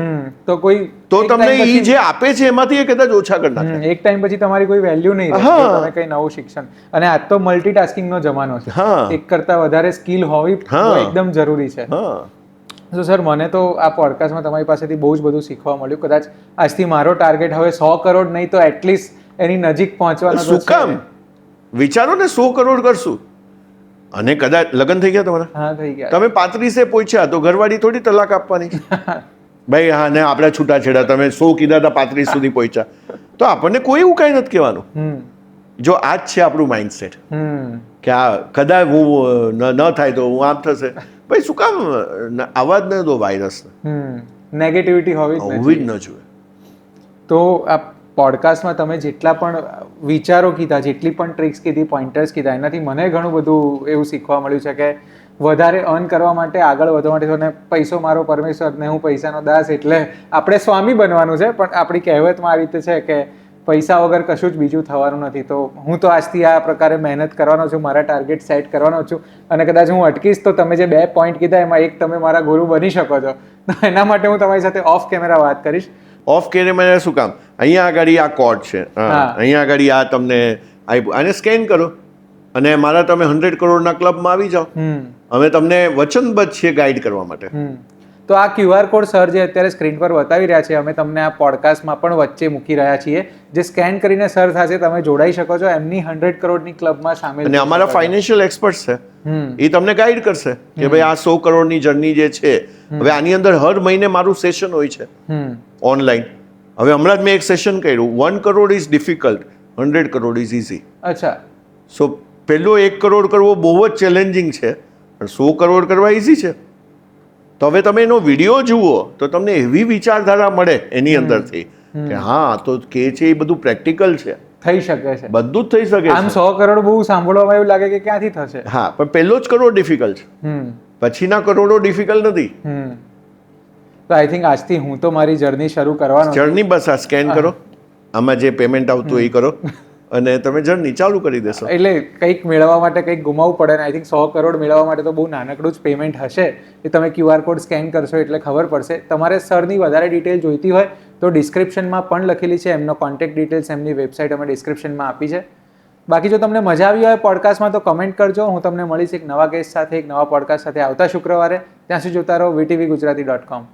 તો તમને એ જે આપે છે એમાંથી એ કદાચ ઓછા કરી નાખે. એક ટાઈમ પછી તમારી કોઈ વેલ્યુ નહીં રહે, તમે કઈ નવું શિક્ષણ. અને આજ તો મલ્ટીટાસ્કિંગનો જમાનો છે, એક કરતા વધારે સ્કિલ હોવી એકદમ જરૂરી છે. તો સર, મને તો આ પોડકાસ્ટમાં તમારી પાસેથી બહુ જ બધું શીખવા મળ્યું. કદાચ આજથી મારો ટાર્ગેટ હવે 100 કરોડ નહીં તો એટલીસ્ટ એની નજીક પહોંચવાનો. શું કામ વિચારો ને 100 કરોડ કરશું, અને કદાચ લગ્ન થઈ ગયા તમારા? હા, થઈ ગયા. તમે 35 પહોંચ્યા તો ઘરવાળી થોડી તલાક આપવાની. ભાઈ હા ને આપણે છૂટાછેડા તમે 100 કીધા હતા 35 સુધી પહોંચ્યા, તો આપણને કોઈ એવું કાંઈ નથી કહેવાનું. જો આ જ છે આપણું માઇન્ડસેટ કે આ કદાચ હું ન થાય તો હું આમ થશે, ભાઈ શું કામ આવા જ ન દો વાયરસને. નેગેટિવિટી હોવી હોવી જ ન જોઈએ. તો આ પોડકાસ્ટમાં તમે જેટલા પણ વિચારો કીધા, જેટલી પણ ટ્રિક્સ કીધી, પોઈન્ટર્સ કીધા, એનાથી મને ઘણું બધું એવું શીખવા મળ્યું છે કે વધારે અર્ન કરવા માટે, આગળ વધવા માટે, અને પૈસો મારો પરમેશ્વર ને હું પૈસાનો દાસ, એટલે આપણે સ્વામી બનવાનું છે. પણ આપણી કહેવતમાં આ રીતે છે કે પૈસા વગર કશું જ બીજું થવાનું નથી. તો હું તો આજથી આ પ્રકારે મહેનત કરવાનો છું, મારા ટાર્ગેટ સેટ કરવાનો છું, અને કદાચ હું અટકીશ તો તમે જે 2 પોઈન્ટ કીધા એમાં એક તમે મારા ગુરુ બની શકો છો. તો એના માટે હું તમારી સાથે ઓફ કેમેરા વાત કરીશ. ઓફ કેમેરા શું કામ? અહીંયા આગળ આ કોડ છે, અહીંયા આગળ આ તમને આને સ્કેન કરો અને મારા તમે 100 કરોડના ક્લબમાં આવી જાઓ. અમે તમને વચનબદ્ધ છીએ ગાઈડ કરવા માટે. તો આ QR કોડ સર જે અત્યારે સ્ક્રીન પર બતાવી રહ્યા છે, અમે તમને આ પોડકાસ્ટમાં પણ વચ્ચે મૂકી રહ્યા છીએ, જે સ્કેન કરીને સર સાથે તમે જોડાઈ શકો છો, એમની 100 કરોડની ક્લબમાં સામેલ. અને અમારા ફાઇનાન્શિયલ એક્સપર્ટ છે, એ તમને ગાઈડ કરશે કે ભાઈ આ 100 કરોડની જર્ની જે છે, હવે આની અંદર હર મહિને મારું સેશન હોય છે ઓનલાઈન. હવે હમણાં જ મેં એક સેશન કર્યું, 1 crore is difficult, 100 crore is easy. અચ્છા. સો પહેલો 1 કરોડ કરવો બહુ જ ચેલેન્જિંગ છે, પણ 100 કરોડ કરવા ઇઝી છે. તો હવે તમે એનો વિડીયો જુઓ તો તમને એવી વિચારધારા મળે એની અંદરથી કે હા તો કે છે એ બધું પ્રેક્ટિકલ છે, થઈ શકે છે, બધું જ થઈ શકે. આમ 100 કરોડ બહુ સાંભળવામાં એવું લાગે કે ક્યાંથી થશે. હા, પણ પહેલો જ કરોડ ડિફિકલ્ટ છે, પછીના કરોડો ડિફિકલ્ટ નથી. તો આઈ થિંક આજથી હું તો મારી જર્ની શરૂ કરવાનો. જર્ની બસ આ સ્કેન કરો, આમાં જે પેમેન્ટ આવતું એ કરો અને તમે જર્ની ચાલુ કરી દેશો. એટલે કંઈક મેળવવા માટે કંઈક ગુમાવવું પડે ને આઈ થિંક 100 કરોડ મેળવવા માટે તો બહુ નાનકડું જ પેમેન્ટ હશે. એ તમે QR કોડ સ્કેન કરશો એટલે ખબર પડશે. તમારે સરની વધારે ડિટેલ જોઈતી હોય તો ડિસ્ક્રિપ્શનમાં પણ લખેલી છે, એમનો કોન્ટેક્ટ ડિટેલ્સ, એમની વેબસાઇટ અમે ડિસ્ક્રિપ્શનમાં આપી છે. બાકી જો તમને મજા આવી હોય પોડકાસ્ટમાં તો કમેન્ટ કરજો. હું તમને મળીશ એક નવા ગેસ્ટ સાથે, એક નવા પોડકાસ્ટ સાથે આવતા શુક્રવારે. ત્યાં સુધી જોતા રહો VTV Gujarati.com.